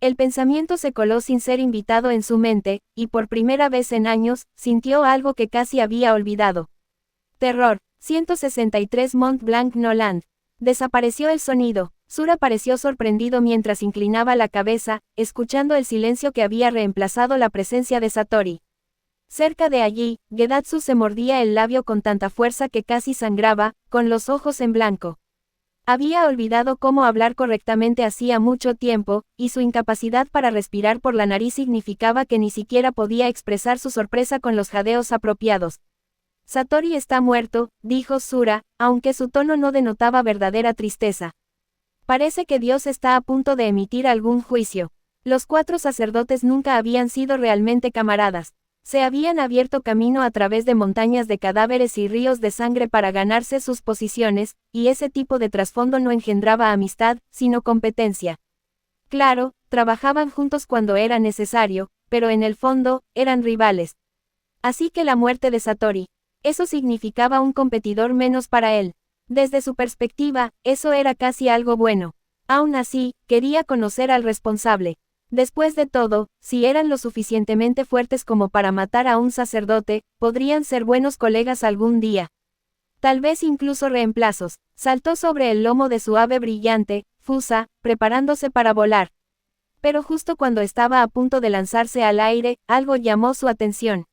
Speaker 1: El pensamiento se coló sin ser invitado en su mente, y por primera vez en años, sintió algo que casi había olvidado. Terror. 163 Mont Blanc Noland. Desapareció el sonido. Sura pareció sorprendido mientras inclinaba la cabeza, escuchando el silencio que había reemplazado la presencia de Satori. Cerca de allí, Gedatsu se mordía el labio con tanta fuerza que casi sangraba, con los ojos en blanco. Había olvidado cómo hablar correctamente hacía mucho tiempo, y su incapacidad para respirar por la nariz significaba que ni siquiera podía expresar su sorpresa con los jadeos apropiados. Satori está muerto, dijo Sura, aunque su tono no denotaba verdadera tristeza. Parece que Dios está a punto de emitir algún juicio. Los 4 sacerdotes nunca habían sido realmente camaradas. Se habían abierto camino a través de montañas de cadáveres y ríos de sangre para ganarse sus posiciones, y ese tipo de trasfondo no engendraba amistad, sino competencia. Claro, trabajaban juntos cuando era necesario, pero en el fondo, eran rivales. Así que la muerte de Satori, eso significaba un competidor menos para él. Desde su perspectiva, eso era casi algo bueno. Aún así, quería conocer al responsable. Después de todo, si eran lo suficientemente fuertes como para matar a un sacerdote, podrían ser buenos colegas algún día. Tal vez incluso reemplazos. Saltó sobre el lomo de su ave brillante, Fusa, preparándose para volar. Pero justo cuando estaba a punto de lanzarse al aire, algo llamó su atención.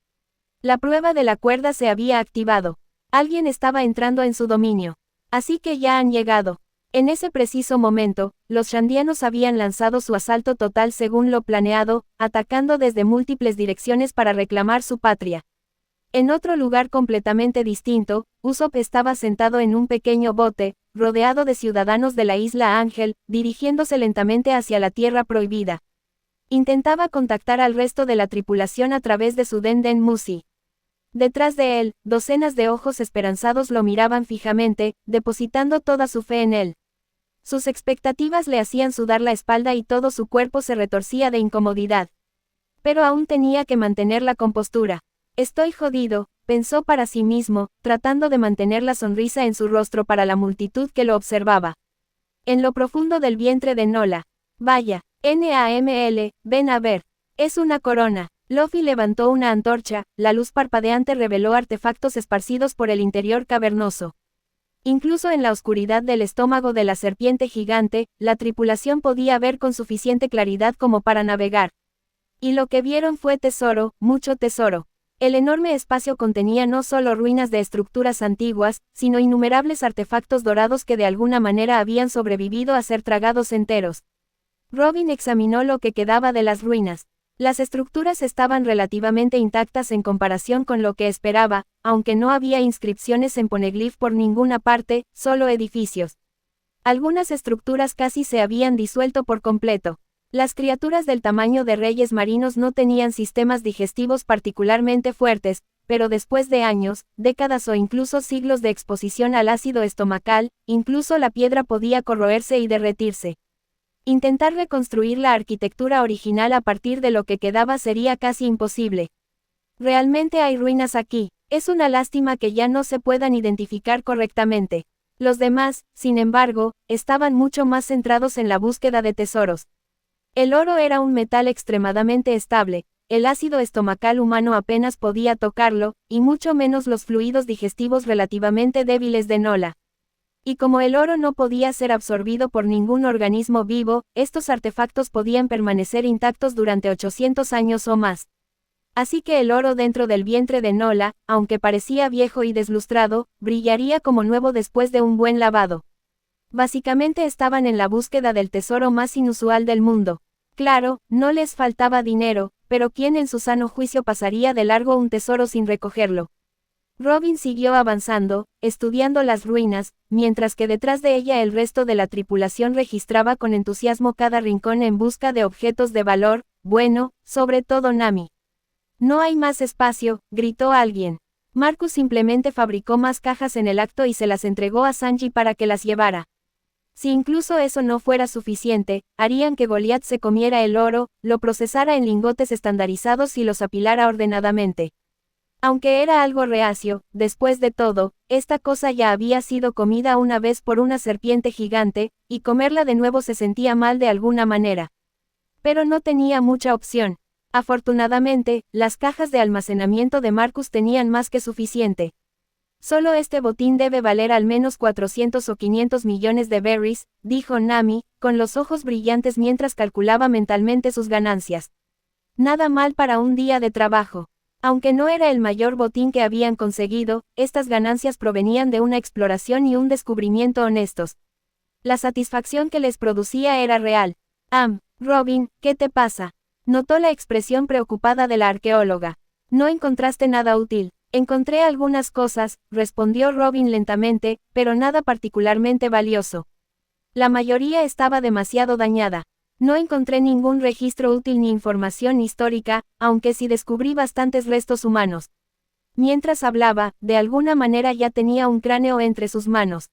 Speaker 1: La prueba de la cuerda se había activado. Alguien estaba entrando en su dominio. Así que ya han llegado. En ese preciso momento, los shandianos habían lanzado su asalto total según lo planeado, atacando desde múltiples direcciones para reclamar su patria. En otro lugar completamente distinto, Usopp estaba sentado en un pequeño bote, rodeado de ciudadanos de la isla Ángel, dirigiéndose lentamente hacia la Tierra Prohibida. Intentaba contactar al resto de la tripulación a través de su Den Mushi. Detrás de él, docenas de ojos esperanzados lo miraban fijamente, depositando toda su fe en él. Sus expectativas le hacían sudar la espalda y todo su cuerpo se retorcía de incomodidad. Pero aún tenía que mantener la compostura. Estoy jodido, pensó para sí mismo, tratando de mantener la sonrisa en su rostro para la multitud que lo observaba. En lo profundo del vientre de Nola. Vaya, Naml, ven a ver. Es una corona. Luffy levantó una antorcha, la luz parpadeante reveló artefactos esparcidos por el interior cavernoso. Incluso en la oscuridad del estómago de la serpiente gigante, la tripulación podía ver con suficiente claridad como para navegar. Y lo que vieron fue tesoro, mucho tesoro. El enorme espacio contenía no solo ruinas de estructuras antiguas, sino innumerables artefactos dorados que de alguna manera habían sobrevivido a ser tragados enteros. Robin examinó lo que quedaba de las ruinas. Las estructuras estaban relativamente intactas en comparación con lo que esperaba, aunque no había inscripciones en Poneglyph por ninguna parte, solo edificios. Algunas estructuras casi se habían disuelto por completo. Las criaturas del tamaño de reyes marinos no tenían sistemas digestivos particularmente fuertes, pero después de años, décadas o incluso siglos de exposición al ácido estomacal, incluso la piedra podía corroerse y derretirse. Intentar reconstruir la arquitectura original a partir de lo que quedaba sería casi imposible. Realmente hay ruinas aquí. Es una lástima que ya no se puedan identificar correctamente. Los demás, sin embargo, estaban mucho más centrados en la búsqueda de tesoros. El oro era un metal extremadamente estable, el ácido estomacal humano apenas podía tocarlo, y mucho menos los fluidos digestivos relativamente débiles de Nola. Y como el oro no podía ser absorbido por ningún organismo vivo, estos artefactos podían permanecer intactos durante 800 años o más. Así que el oro dentro del vientre de Nola, aunque parecía viejo y deslustrado, brillaría como nuevo después de un buen lavado. Básicamente estaban en la búsqueda del tesoro más inusual del mundo. Claro, no les faltaba dinero, pero ¿quién en su sano juicio pasaría de largo un tesoro sin recogerlo? Robin siguió avanzando, estudiando las ruinas, mientras que detrás de ella el resto de la tripulación registraba con entusiasmo cada rincón en busca de objetos de valor, bueno, sobre todo Nami. No hay más espacio, gritó alguien. Marcus simplemente fabricó más cajas en el acto y se las entregó a Sanji para que las llevara. Si incluso eso no fuera suficiente, harían que Goliath se comiera el oro, lo procesara en lingotes estandarizados y los apilara ordenadamente. Aunque era algo reacio, después de todo, esta cosa ya había sido comida una vez por una serpiente gigante, y comerla de nuevo se sentía mal de alguna manera. Pero no tenía mucha opción. Afortunadamente, las cajas de almacenamiento de Marcus tenían más que suficiente. Solo este botín debe valer al menos 400 o 500 millones de berries, dijo Nami, con los ojos brillantes mientras calculaba mentalmente sus ganancias. Nada mal para un día de trabajo. Aunque no era el mayor botín que habían conseguido, estas ganancias provenían de una exploración y un descubrimiento honestos. La satisfacción que les producía era real. Robin, ¿qué te pasa? Notó la expresión preocupada de la arqueóloga. No encontraste nada útil. Encontré algunas cosas, respondió Robin lentamente, pero nada particularmente valioso. La mayoría estaba demasiado dañada. No encontré ningún registro útil ni información histórica, aunque sí descubrí bastantes restos humanos. Mientras hablaba, de alguna manera ya tenía un cráneo entre sus manos.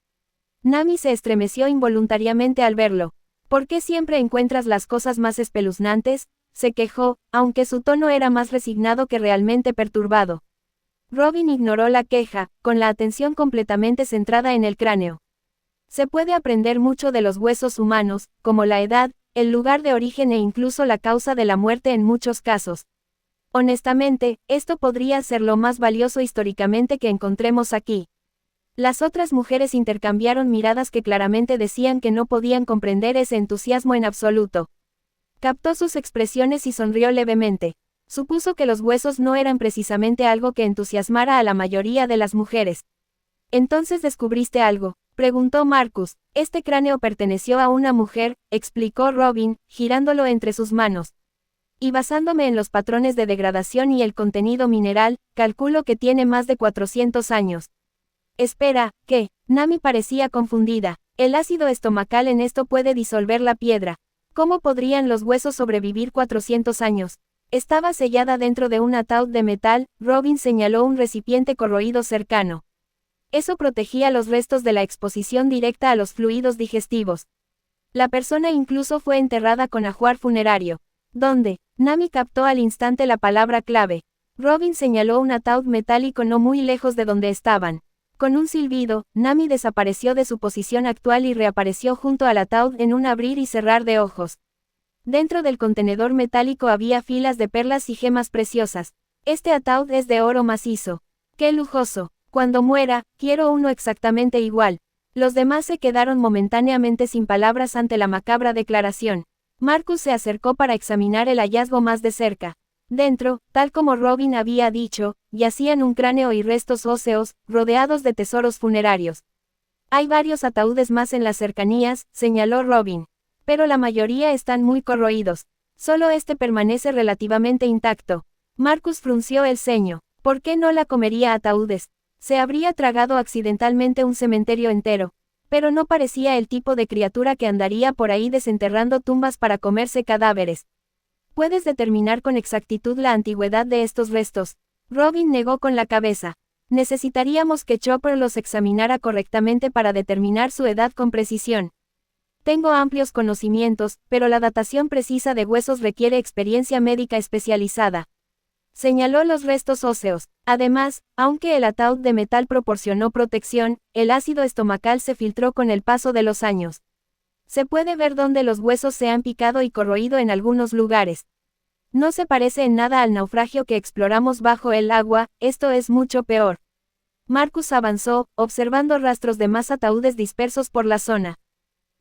Speaker 1: Nami se estremeció involuntariamente al verlo. ¿Por qué siempre encuentras las cosas más espeluznantes?, se quejó, aunque su tono era más resignado que realmente perturbado. Robin ignoró la queja, con la atención completamente centrada en el cráneo. Se puede aprender mucho de los huesos humanos, como la edad, el lugar de origen e incluso la causa de la muerte en muchos casos. Honestamente, esto podría ser lo más valioso históricamente que encontremos aquí. Las otras mujeres intercambiaron miradas que claramente decían que no podían comprender ese entusiasmo en absoluto. Captó sus expresiones y sonrió levemente. Supuso que los huesos no eran precisamente algo que entusiasmara a la mayoría de las mujeres. ¿Entonces descubriste algo?, preguntó Marcus. Este cráneo perteneció a una mujer, explicó Robin, girándolo entre sus manos. Y basándome en los patrones de degradación y el contenido mineral, calculo que tiene más de 400 años. Espera, ¿qué? Nami parecía confundida. El ácido estomacal en esto puede disolver la piedra. ¿Cómo podrían los huesos sobrevivir 400 años? Estaba sellada dentro de un ataúd de metal, Robin señaló un recipiente corroído cercano. Eso protegía los restos de la exposición directa a los fluidos digestivos. La persona incluso fue enterrada con ajuar funerario. ¿Dónde? Nami captó al instante la palabra clave. Robin señaló un ataúd metálico no muy lejos de donde estaban. Con un silbido, Nami desapareció de su posición actual y reapareció junto al ataúd en un abrir y cerrar de ojos. Dentro del contenedor metálico había filas de perlas y gemas preciosas. Este ataúd es de oro macizo. ¡Qué lujoso! Cuando muera, quiero uno exactamente igual. Los demás se quedaron momentáneamente sin palabras ante la macabra declaración. Marcus se acercó para examinar el hallazgo más de cerca. Dentro, tal como Robin había dicho, yacían un cráneo y restos óseos, rodeados de tesoros funerarios. Hay varios ataúdes más en las cercanías, señaló Robin. Pero la mayoría están muy corroídos. Solo este permanece relativamente intacto. Marcus frunció el ceño. ¿Por qué no la comería ataúdes? Se habría tragado accidentalmente un cementerio entero. Pero no parecía el tipo de criatura que andaría por ahí desenterrando tumbas para comerse cadáveres. ¿Puedes determinar con exactitud la antigüedad de estos restos? Robin negó con la cabeza. Necesitaríamos que Chopper los examinara correctamente para determinar su edad con precisión. Tengo amplios conocimientos, pero la datación precisa de huesos requiere experiencia médica especializada. Señaló los restos óseos. Además, aunque el ataúd de metal proporcionó protección, el ácido estomacal se filtró con el paso de los años. Se puede ver donde los huesos se han picado y corroído en algunos lugares. No se parece en nada al naufragio que exploramos bajo el agua, esto es mucho peor. Marcus avanzó, observando rastros de más ataúdes dispersos por la zona.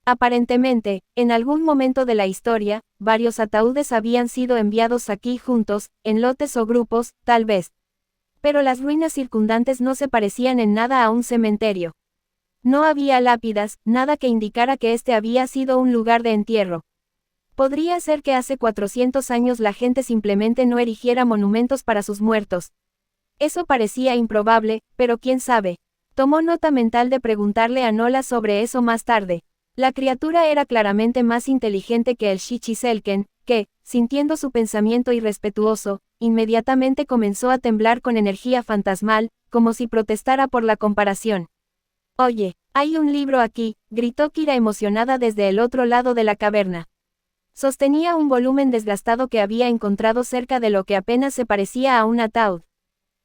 Speaker 1: Aparentemente, en algún momento de la historia, varios ataúdes habían sido enviados aquí juntos, en lotes o grupos, tal vez. Pero las ruinas circundantes no se parecían en nada a un cementerio. No había lápidas, nada que indicara que este había sido un lugar de entierro. Podría ser que hace 400 años la gente simplemente no erigiera monumentos para sus muertos. Eso parecía improbable, pero quién sabe. Tomó nota mental de preguntarle a Nola sobre eso más tarde. La criatura era claramente más inteligente que el Shichiselken, que, sintiendo su pensamiento irrespetuoso, inmediatamente comenzó a temblar con energía fantasmal, como si protestara por la comparación. Oye, hay un libro aquí, gritó Kira emocionada desde el otro lado de la caverna. Sostenía un volumen desgastado que había encontrado cerca de lo que apenas se parecía a un ataúd.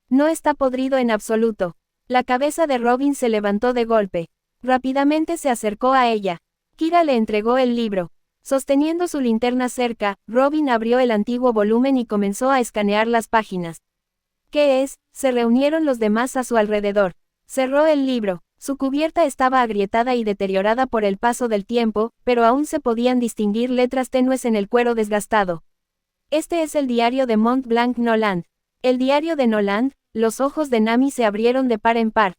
Speaker 1: No está podrido en absoluto. La cabeza de Robin se levantó de golpe. Rápidamente se acercó a ella. Kira le entregó el libro. Sosteniendo su linterna cerca, Robin abrió el antiguo volumen y comenzó a escanear las páginas. ¿Qué es? Se reunieron los demás a su alrededor. Cerró el libro. Su cubierta estaba agrietada y deteriorada por el paso del tiempo, pero aún se podían distinguir letras tenues en el cuero desgastado. Este es el diario de Mont Blanc Noland. El diario de Noland. Los ojos de Nami se abrieron de par en par.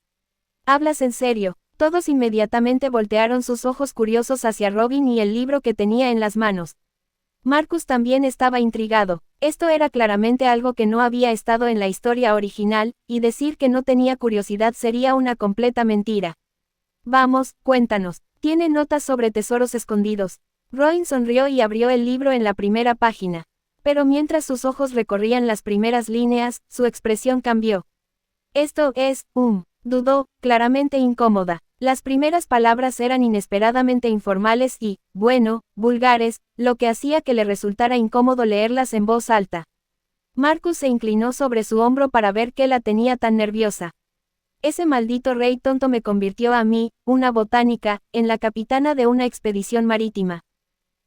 Speaker 1: ¿Hablas en serio? Todos inmediatamente voltearon sus ojos curiosos hacia Robin y el libro que tenía en las manos. Marcus también estaba intrigado. Esto era claramente algo que no había estado en la historia original, y decir que no tenía curiosidad sería una completa mentira. Vamos, cuéntanos. Tiene notas sobre tesoros escondidos. Robin sonrió y abrió el libro en la primera página. Pero mientras sus ojos recorrían las primeras líneas, su expresión cambió. Esto es, dudó, claramente incómoda. Las primeras palabras eran inesperadamente informales y, bueno, vulgares, lo que hacía que le resultara incómodo leerlas en voz alta. Marcus se inclinó sobre su hombro para ver qué la tenía tan nerviosa. Ese maldito rey tonto me convirtió a mí, una botánica, en la capitana de una expedición marítima.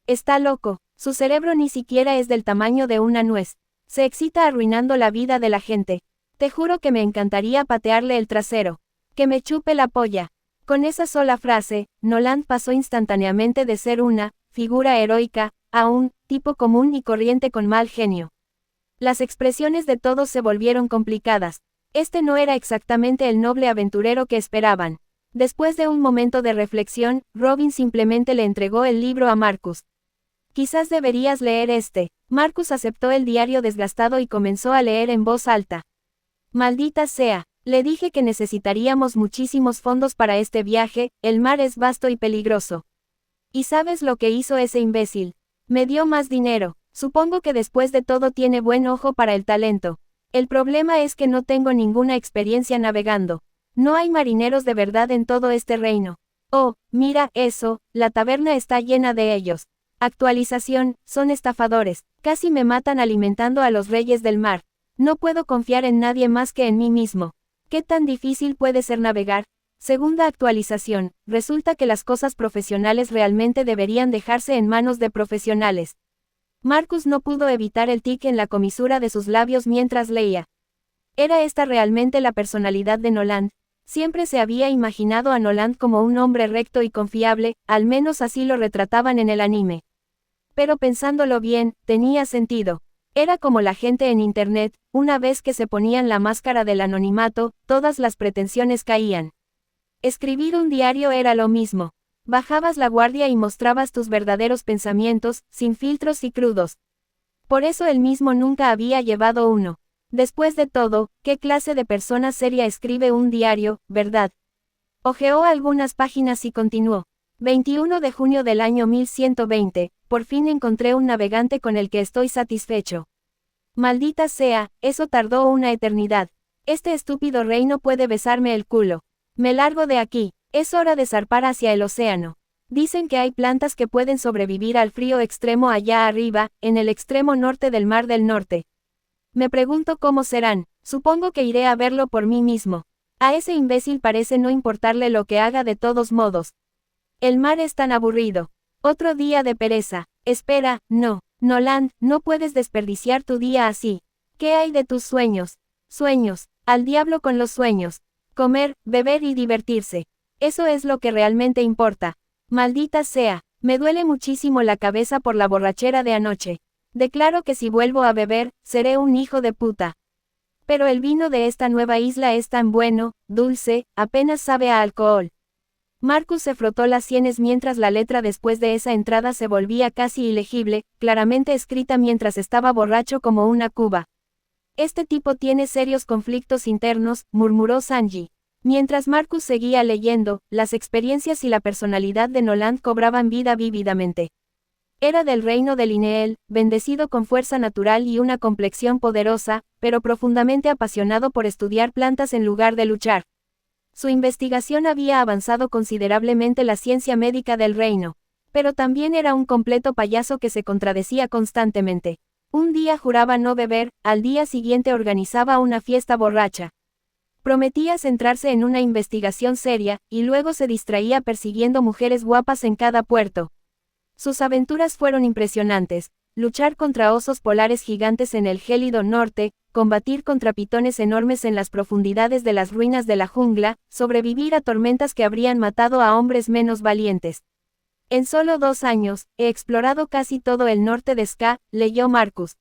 Speaker 1: Está loco, su cerebro ni siquiera es del tamaño de una nuez. Se excita arruinando la vida de la gente. Te juro que me encantaría patearle el trasero. Que me chupe la polla. Con esa sola frase, Noland pasó instantáneamente de ser una figura heroica a un tipo común y corriente con mal genio. Las expresiones de todos se volvieron complicadas. Este no era exactamente el noble aventurero que esperaban. Después de un momento de reflexión, Robin simplemente le entregó el libro a Marcus. Quizás deberías leer este. Marcus aceptó el diario desgastado y comenzó a leer en voz alta. Maldita sea. Le dije que necesitaríamos muchísimos fondos para este viaje, el mar es vasto y peligroso. ¿Y sabes lo que hizo ese imbécil? Me dio más dinero. Supongo que después de todo tiene buen ojo para el talento. El problema es que no tengo ninguna experiencia navegando. No hay marineros de verdad en todo este reino. Oh, mira eso, la taberna está llena de ellos. Actualización, son estafadores. Casi me matan alimentando a los reyes del mar. No puedo confiar en nadie más que en mí mismo. ¿Qué tan difícil puede ser navegar? Segunda actualización, resulta que las cosas profesionales realmente deberían dejarse en manos de profesionales. Marcus no pudo evitar el tic en la comisura de sus labios mientras leía. ¿Era esta realmente la personalidad de Noland? Siempre se había imaginado a Noland como un hombre recto y confiable, al menos así lo retrataban en el anime. Pero pensándolo bien, tenía sentido. Era como la gente en Internet, una vez que se ponían la máscara del anonimato, todas las pretensiones caían. Escribir un diario era lo mismo. Bajabas la guardia y mostrabas tus verdaderos pensamientos, sin filtros y crudos. Por eso él mismo nunca había llevado uno. Después de todo, ¿qué clase de persona seria escribe un diario, verdad? Hojeó algunas páginas y continuó. 21 de junio del año 1120, por fin encontré un navegante con el que estoy satisfecho. Maldita sea, eso tardó una eternidad. Este estúpido rey no puede besarme el culo. Me largo de aquí, es hora de zarpar hacia el océano. Dicen que hay plantas que pueden sobrevivir al frío extremo allá arriba, en el extremo norte del Mar del Norte. Me pregunto cómo serán, supongo que iré a verlo por mí mismo. A ese imbécil parece no importarle lo que haga de todos modos. El mar es tan aburrido. Otro día de pereza. Espera, no. Noland, no puedes desperdiciar tu día así. ¿Qué hay de tus sueños? Sueños. Al diablo con los sueños. Comer, beber y divertirse. Eso es lo que realmente importa. Maldita sea. Me duele muchísimo la cabeza por la borrachera de anoche. Declaro que si vuelvo a beber, seré un hijo de puta. Pero el vino de esta nueva isla es tan bueno, dulce, apenas sabe a alcohol. Marcus se frotó las sienes mientras la letra después de esa entrada se volvía casi ilegible, claramente escrita mientras estaba borracho como una cuba. Este tipo tiene serios conflictos internos, murmuró Sanji. Mientras Marcus seguía leyendo, las experiencias y la personalidad de Noland cobraban vida vívidamente. Era del reino de Lineel, bendecido con fuerza natural y una complexión poderosa, pero profundamente apasionado por estudiar plantas en lugar de luchar. Su investigación había avanzado considerablemente la ciencia médica del reino. Pero también era un completo payaso que se contradecía constantemente. Un día juraba no beber, al día siguiente organizaba una fiesta borracha. Prometía centrarse en una investigación seria, y luego se distraía persiguiendo mujeres guapas en cada puerto. Sus aventuras fueron impresionantes. Luchar contra osos polares gigantes en el gélido norte, combatir contra pitones enormes en las profundidades de las ruinas de la jungla, sobrevivir a tormentas que habrían matado a hombres menos valientes. En solo 2 años, he explorado casi todo el norte de Ska, leyó Marcus.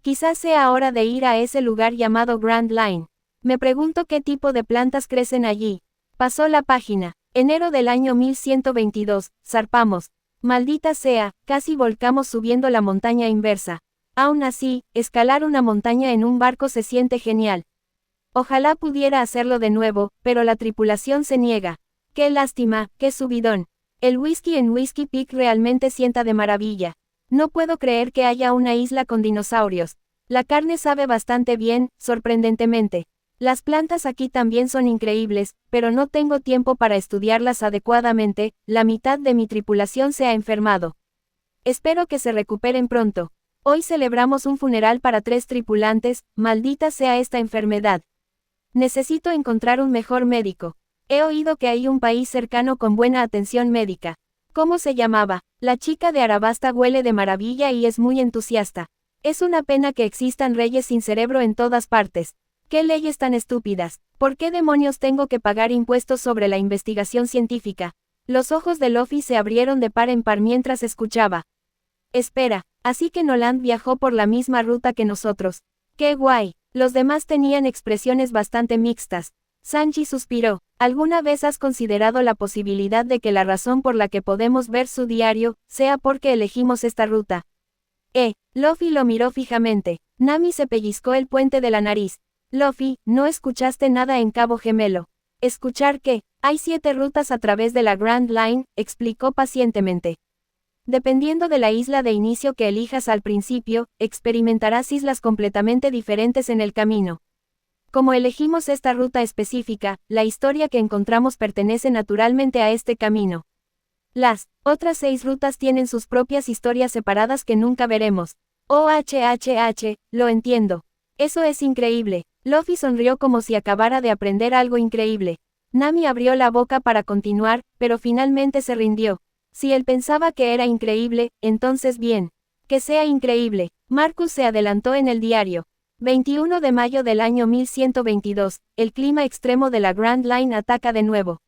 Speaker 1: Quizás sea hora de ir a ese lugar llamado Grand Line. Me pregunto qué tipo de plantas crecen allí. Pasó la página. Enero del año 1122, zarpamos. Maldita sea, casi volcamos subiendo la montaña inversa. Aún así, escalar una montaña en un barco se siente genial. Ojalá pudiera hacerlo de nuevo, pero la tripulación se niega. Qué lástima, qué subidón. El whisky en Whiskey Peak realmente sienta de maravilla. No puedo creer que haya una isla con dinosaurios. La carne sabe bastante bien, sorprendentemente. Las plantas aquí también son increíbles, pero no tengo tiempo para estudiarlas adecuadamente, la mitad de mi tripulación se ha enfermado. Espero que se recuperen pronto. Hoy celebramos un funeral para 3 tripulantes, maldita sea esta enfermedad. Necesito encontrar un mejor médico. He oído que hay un país cercano con buena atención médica. ¿Cómo se llamaba? La chica de Arabasta huele de maravilla y es muy entusiasta. Es una pena que existan reyes sin cerebro en todas partes. ¿Qué leyes tan estúpidas? ¿Por qué demonios tengo que pagar impuestos sobre la investigación científica? Los ojos de Luffy se abrieron de par en par mientras escuchaba. Espera, así que Noland viajó por la misma ruta que nosotros. ¡Qué guay! Los demás tenían expresiones bastante mixtas. Sanji suspiró. ¿Alguna vez has considerado la posibilidad de que la razón por la que podemos ver su diario, sea porque elegimos esta ruta? Luffy lo miró fijamente. Nami se pellizcó el puente de la nariz. Luffy, no escuchaste nada en Cabo Gemelo. ¿Escuchar qué? Hay 7 rutas a través de la Grand Line, explicó pacientemente. Dependiendo de la isla de inicio que elijas al principio, experimentarás islas completamente diferentes en el camino. Como elegimos esta ruta específica, la historia que encontramos pertenece naturalmente a este camino. Las otras 6 rutas tienen sus propias historias separadas que nunca veremos. Lo entiendo. Eso es increíble. Luffy sonrió como si acabara de aprender algo increíble. Nami abrió la boca para continuar, pero finalmente se rindió. Si él pensaba que era increíble, entonces bien. Que sea increíble. Marcus se adelantó en el diario. 21 de mayo del año 1122, el clima extremo de la Grand Line ataca de nuevo.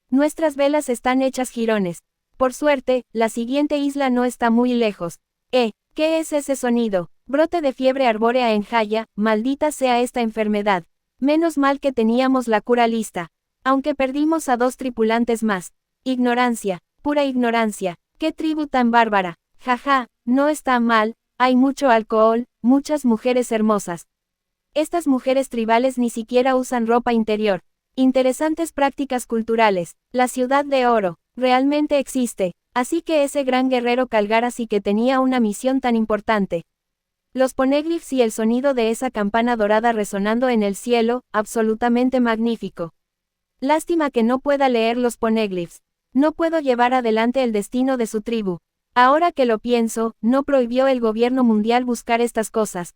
Speaker 1: Nuestras velas están hechas jirones. Por suerte, la siguiente isla no está muy lejos. ¿Qué es ese sonido? Brote de fiebre arbórea en Jaya, maldita sea esta enfermedad. Menos mal que teníamos la cura lista. Aunque perdimos a 2 tripulantes más. Ignorancia, pura ignorancia. ¡Qué tribu tan bárbara! Jaja, no está mal, hay mucho alcohol, muchas mujeres hermosas. Estas mujeres tribales ni siquiera usan ropa interior. Interesantes prácticas culturales. La ciudad de oro, realmente existe. Así que ese gran guerrero Calgara sí que tenía una misión tan importante. Los poneglyphs y el sonido de esa campana dorada resonando en el cielo, absolutamente magnífico. Lástima que no pueda leer los poneglyphs. No puedo llevar adelante el destino de su tribu. Ahora que lo pienso, no prohibió el gobierno mundial buscar estas cosas.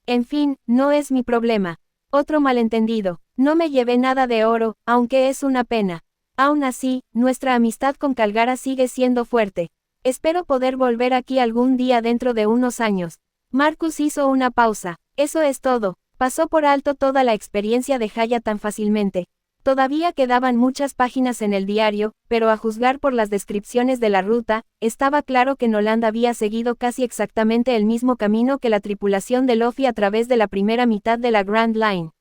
Speaker 1: En fin, no es mi problema. Otro malentendido. No me llevé nada de oro, aunque es una pena. Aún así, nuestra amistad con Calgara sigue siendo fuerte. Espero poder volver aquí algún día dentro de unos años. Marcus hizo una pausa. Eso es todo. Pasó por alto toda la experiencia de Haya tan fácilmente. Todavía quedaban muchas páginas en el diario, pero a juzgar por las descripciones de la ruta, estaba claro que Noland había seguido casi exactamente el mismo camino que la tripulación de Luffy a través de la primera mitad de la Grand Line.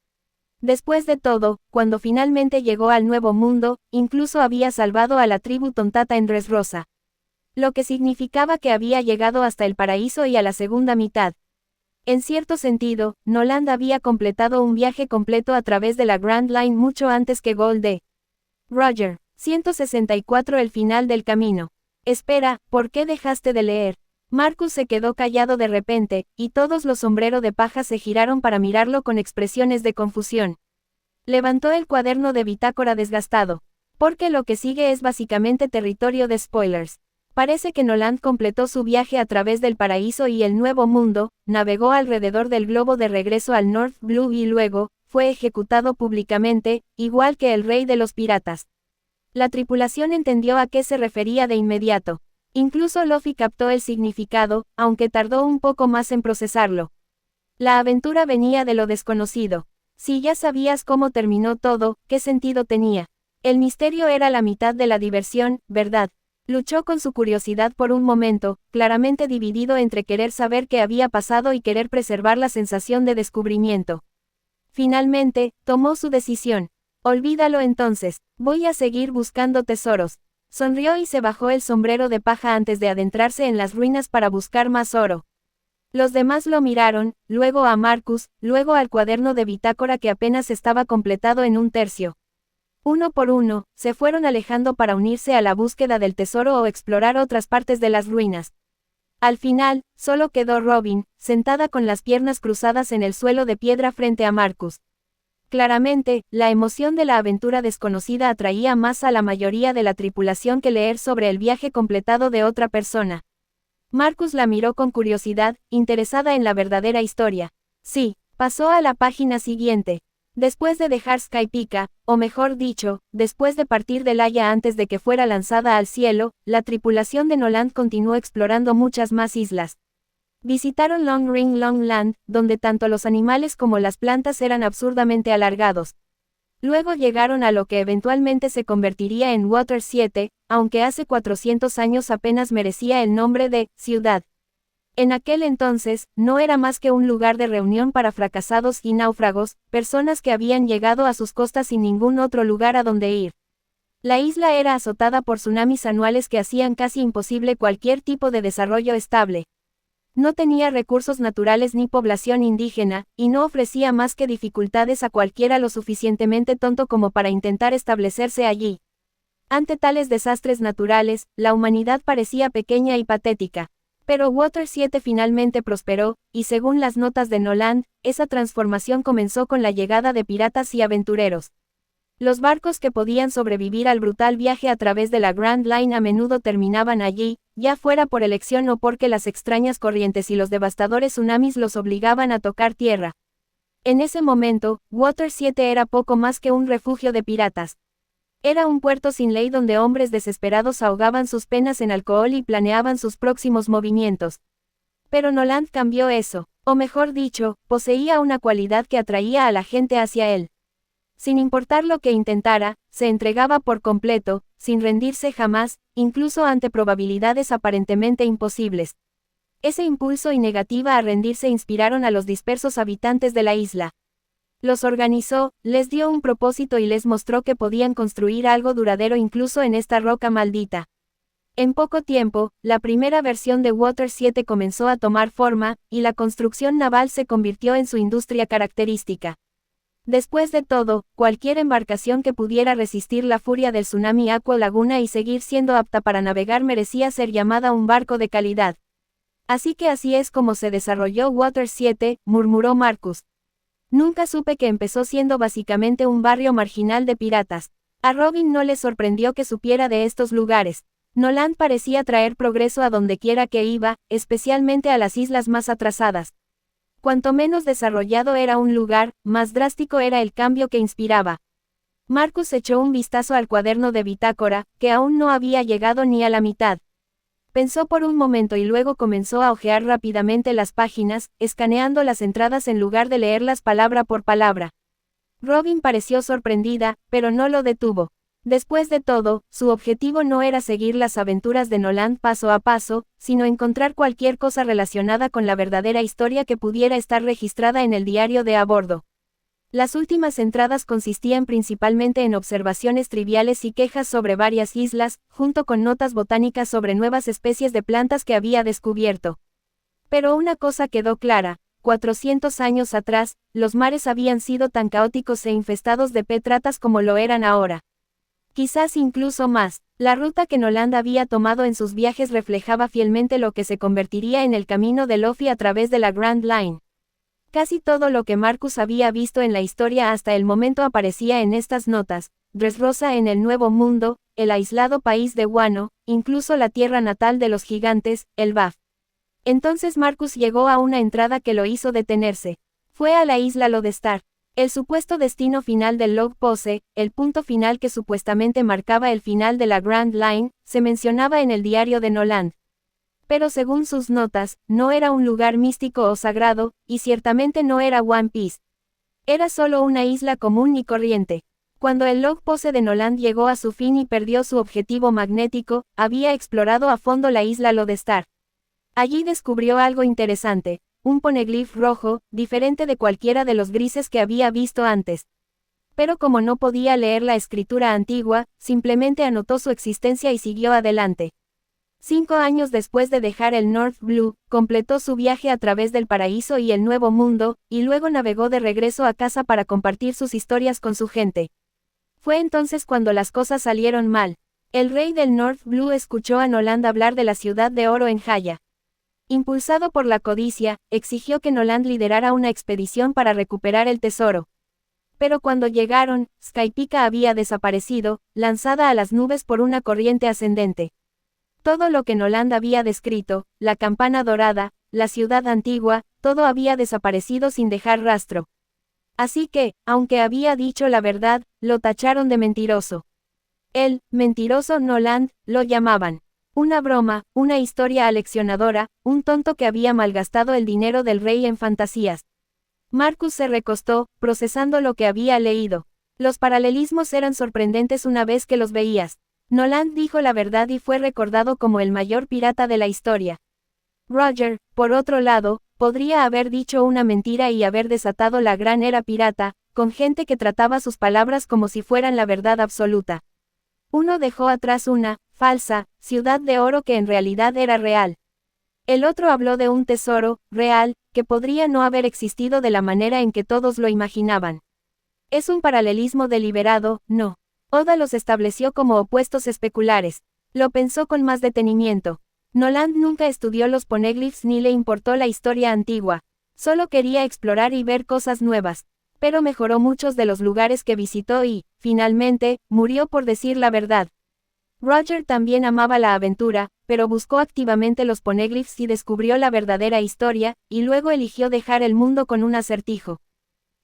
Speaker 1: Después de todo, cuando finalmente llegó al Nuevo Mundo, incluso había salvado a la tribu Tontata en Dressrosa. Lo que significaba que había llegado hasta el paraíso y a la segunda mitad. En cierto sentido, Noland había completado un viaje completo a través de la Grand Line mucho antes que Gold D. Roger. 164 El final del camino. Espera, ¿por qué dejaste de leer? Marcus se quedó callado de repente, y todos los sombreros de paja se giraron para mirarlo con expresiones de confusión. Levantó el cuaderno de bitácora desgastado. Porque lo que sigue es básicamente territorio de spoilers. Parece que Noland completó su viaje a través del paraíso y el Nuevo Mundo, navegó alrededor del globo de regreso al North Blue y luego, fue ejecutado públicamente, igual que el rey de los piratas. La tripulación entendió a qué se refería de inmediato. Incluso Luffy captó el significado, aunque tardó un poco más en procesarlo. La aventura venía de lo desconocido. Si ya sabías cómo terminó todo, ¿qué sentido tenía? El misterio era la mitad de la diversión, ¿verdad? Luchó con su curiosidad por un momento, claramente dividido entre querer saber qué había pasado y querer preservar la sensación de descubrimiento. Finalmente, tomó su decisión. Olvídalo entonces, voy a seguir buscando tesoros. Sonrió y se bajó el sombrero de paja antes de adentrarse en las ruinas para buscar más oro. Los demás lo miraron, luego a Marcus, luego al cuaderno de bitácora que apenas estaba completado en un tercio. Uno por uno, se fueron alejando para unirse a la búsqueda del tesoro o explorar otras partes de las ruinas. Al final, solo quedó Robin, sentada con las piernas cruzadas en el suelo de piedra frente a Marcus. Claramente, la emoción de la aventura desconocida atraía más a la mayoría de la tripulación que leer sobre el viaje completado de otra persona. Marcus la miró con curiosidad, interesada en la verdadera historia. Sí, pasó a la página siguiente. Después de dejar Skypiea, o mejor dicho, después de partir del Haya antes de que fuera lanzada al cielo, la tripulación de Noland continuó explorando muchas más islas. Visitaron Long Ring Long Land, donde tanto los animales como las plantas eran absurdamente alargados. Luego llegaron a lo que eventualmente se convertiría en Water 7, aunque hace 400 años apenas merecía el nombre de ciudad. En aquel entonces, no era más que un lugar de reunión para fracasados y náufragos, personas que habían llegado a sus costas sin ningún otro lugar a donde ir. La isla era azotada por tsunamis anuales que hacían casi imposible cualquier tipo de desarrollo estable. No tenía recursos naturales ni población indígena, y no ofrecía más que dificultades a cualquiera lo suficientemente tonto como para intentar establecerse allí. Ante tales desastres naturales, la humanidad parecía pequeña y patética. Pero Water 7 finalmente prosperó, y según las notas de Noland, esa transformación comenzó con la llegada de piratas y aventureros. Los barcos que podían sobrevivir al brutal viaje a través de la Grand Line a menudo terminaban allí, ya fuera por elección o porque las extrañas corrientes y los devastadores tsunamis los obligaban a tocar tierra. En ese momento, Water 7 era poco más que un refugio de piratas. Era un puerto sin ley donde hombres desesperados ahogaban sus penas en alcohol y planeaban sus próximos movimientos. Pero Noland cambió eso, o mejor dicho, poseía una cualidad que atraía a la gente hacia él. Sin importar lo que intentara, se entregaba por completo, sin rendirse jamás, incluso ante probabilidades aparentemente imposibles. Ese impulso y negativa a rendirse inspiraron a los dispersos habitantes de la isla. Los organizó, les dio un propósito y les mostró que podían construir algo duradero incluso en esta roca maldita. En poco tiempo, la primera versión de Water 7 comenzó a tomar forma, y la construcción naval se convirtió en su industria característica. Después de todo, cualquier embarcación que pudiera resistir la furia del tsunami Aqua Laguna y seguir siendo apta para navegar merecía ser llamada un barco de calidad. Así que así es como se desarrolló Water 7, murmuró Marcus. Nunca supe que empezó siendo básicamente un barrio marginal de piratas. A Robin no le sorprendió que supiera de estos lugares. Noland parecía traer progreso a donde quiera que iba, especialmente a las islas más atrasadas. Cuanto menos desarrollado era un lugar, más drástico era el cambio que inspiraba. Marcus echó un vistazo al cuaderno de bitácora, que aún no había llegado ni a la mitad. Pensó por un momento y luego comenzó a hojear rápidamente las páginas, escaneando las entradas en lugar de leerlas palabra por palabra. Robin pareció sorprendida, pero no lo detuvo. Después de todo, su objetivo no era seguir las aventuras de Noland paso a paso, sino encontrar cualquier cosa relacionada con la verdadera historia que pudiera estar registrada en el diario de a bordo. Las últimas entradas consistían principalmente en observaciones triviales y quejas sobre varias islas, junto con notas botánicas sobre nuevas especies de plantas que había descubierto. Pero una cosa quedó clara: 400 años atrás, los mares habían sido tan caóticos e infestados de pet-ratas como lo eran ahora. Quizás incluso más. La ruta que Noland había tomado en sus viajes reflejaba fielmente lo que se convertiría en el camino de Luffy a través de la Grand Line. Casi todo lo que Marcus había visto en la historia hasta el momento aparecía en estas notas: Dressrosa en el Nuevo Mundo, el aislado país de Wano, incluso la tierra natal de los gigantes, el Baf. Entonces Marcus llegó a una entrada que lo hizo detenerse. Fue a la isla Lodestar. El supuesto destino final del log Pose, el punto final que supuestamente marcaba el final de la Grand Line, se mencionaba en el diario de Noland. Pero según sus notas, no era un lugar místico o sagrado, y ciertamente no era One Piece. Era solo una isla común y corriente. Cuando el log Pose de Noland llegó a su fin y perdió su objetivo magnético, había explorado a fondo la isla Lodestar. Allí descubrió algo interesante: un poneglyph rojo, diferente de cualquiera de los grises que había visto antes. Pero como no podía leer la escritura antigua, simplemente anotó su existencia y siguió adelante. 5 años después de dejar el North Blue, completó su viaje a través del paraíso y el Nuevo Mundo, y luego navegó de regreso a casa para compartir sus historias con su gente. Fue entonces cuando las cosas salieron mal. El rey del North Blue escuchó a Noland hablar de la ciudad de oro en Jaya. Impulsado por la codicia, exigió que Noland liderara una expedición para recuperar el tesoro. Pero cuando llegaron, Skypiea había desaparecido, lanzada a las nubes por una corriente ascendente. Todo lo que Noland había descrito, la campana dorada, la ciudad antigua, todo había desaparecido sin dejar rastro. Así que, aunque había dicho la verdad, lo tacharon de mentiroso. El mentiroso Noland, lo llamaban. Una broma, una historia aleccionadora, un tonto que había malgastado el dinero del rey en fantasías. Marcus se recostó, procesando lo que había leído. Los paralelismos eran sorprendentes una vez que los veías. Noland dijo la verdad y fue recordado como el mayor pirata de la historia. Roger, por otro lado, podría haber dicho una mentira y haber desatado la gran era pirata, con gente que trataba sus palabras como si fueran la verdad absoluta. Uno dejó atrás una falsa ciudad de oro que en realidad era real. El otro habló de un tesoro real que podría no haber existido de la manera en que todos lo imaginaban. Es un paralelismo deliberado, ¿no? Oda los estableció como opuestos especulares. Lo pensó con más detenimiento. Noland nunca estudió los poneglyphs ni le importó la historia antigua. Solo quería explorar y ver cosas nuevas. Pero mejoró muchos de los lugares que visitó y, finalmente, murió por decir la verdad. Roger también amaba la aventura, pero buscó activamente los poneglyphs y descubrió la verdadera historia, y luego eligió dejar el mundo con un acertijo.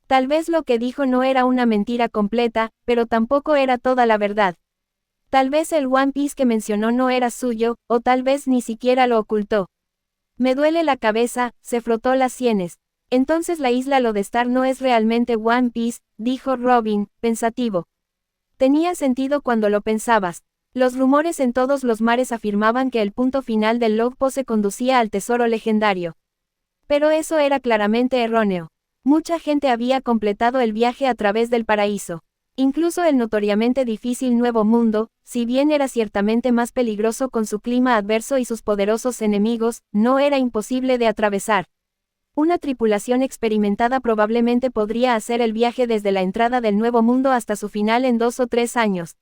Speaker 1: Tal vez lo que dijo no era una mentira completa, pero tampoco era toda la verdad. Tal vez el One Piece que mencionó no era suyo, o tal vez ni siquiera lo ocultó. Me duele la cabeza, se frotó las sienes. Entonces la isla Lodestar no es realmente One Piece, dijo Robin, pensativo. Tenía sentido cuando lo pensabas. Los rumores en todos los mares afirmaban que el punto final del log Pose conducía al tesoro legendario. Pero eso era claramente erróneo. Mucha gente había completado el viaje a través del paraíso. Incluso el notoriamente difícil Nuevo Mundo, si bien era ciertamente más peligroso con su clima adverso y sus poderosos enemigos, no era imposible de atravesar. Una tripulación experimentada probablemente podría hacer el viaje desde la entrada del Nuevo Mundo hasta su final en 2 o 3 años.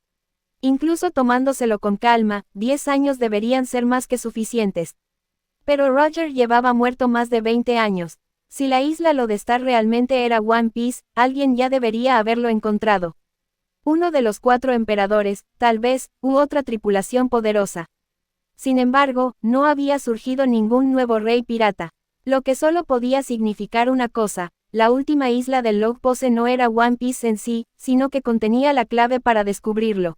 Speaker 1: Incluso tomándoselo con calma, 10 años deberían ser más que suficientes. Pero Roger llevaba muerto más de 20 años. Si la isla Lodestar realmente era One Piece, alguien ya debería haberlo encontrado. Uno de los 4 emperadores, tal vez, u otra tripulación poderosa. Sin embargo, no había surgido ningún nuevo rey pirata. Lo que solo podía significar una cosa: la última isla del log Pose no era One Piece en sí, sino que contenía la clave para descubrirlo.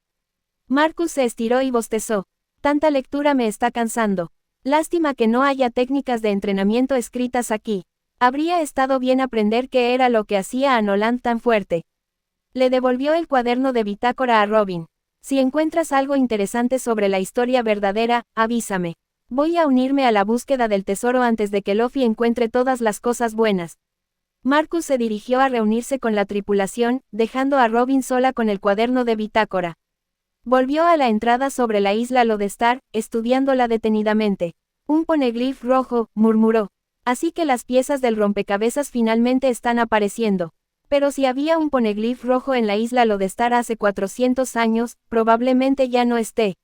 Speaker 1: Marcus se estiró y bostezó. Tanta lectura me está cansando. Lástima que no haya técnicas de entrenamiento escritas aquí. Habría estado bien aprender qué era lo que hacía a Noland tan fuerte. Le devolvió el cuaderno de bitácora a Robin. Si encuentras algo interesante sobre la historia verdadera, avísame. Voy a unirme a la búsqueda del tesoro antes de que Luffy encuentre todas las cosas buenas. Marcus se dirigió a reunirse con la tripulación, dejando a Robin sola con el cuaderno de bitácora. Volvió a la entrada sobre la isla Lodestar, estudiándola detenidamente. Un poneglyph rojo, murmuró. Así que las piezas del rompecabezas finalmente están apareciendo. Pero si había un poneglyph rojo en la isla Lodestar hace 400 años, probablemente ya no esté.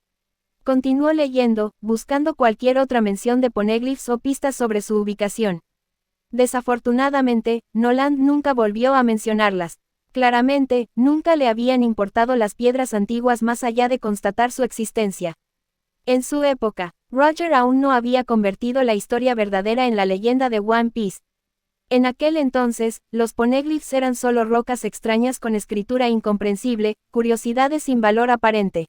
Speaker 1: Continuó leyendo, buscando cualquier otra mención de poneglyphs o pistas sobre su ubicación. Desafortunadamente, Noland nunca volvió a mencionarlas. Claramente, nunca le habían importado las piedras antiguas más allá de constatar su existencia. En su época, Roger aún no había convertido la historia verdadera en la leyenda de One Piece. En aquel entonces, los poneglyphs eran solo rocas extrañas con escritura incomprensible, curiosidades sin valor aparente.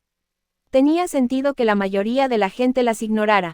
Speaker 1: Tenía sentido que la mayoría de la gente las ignorara.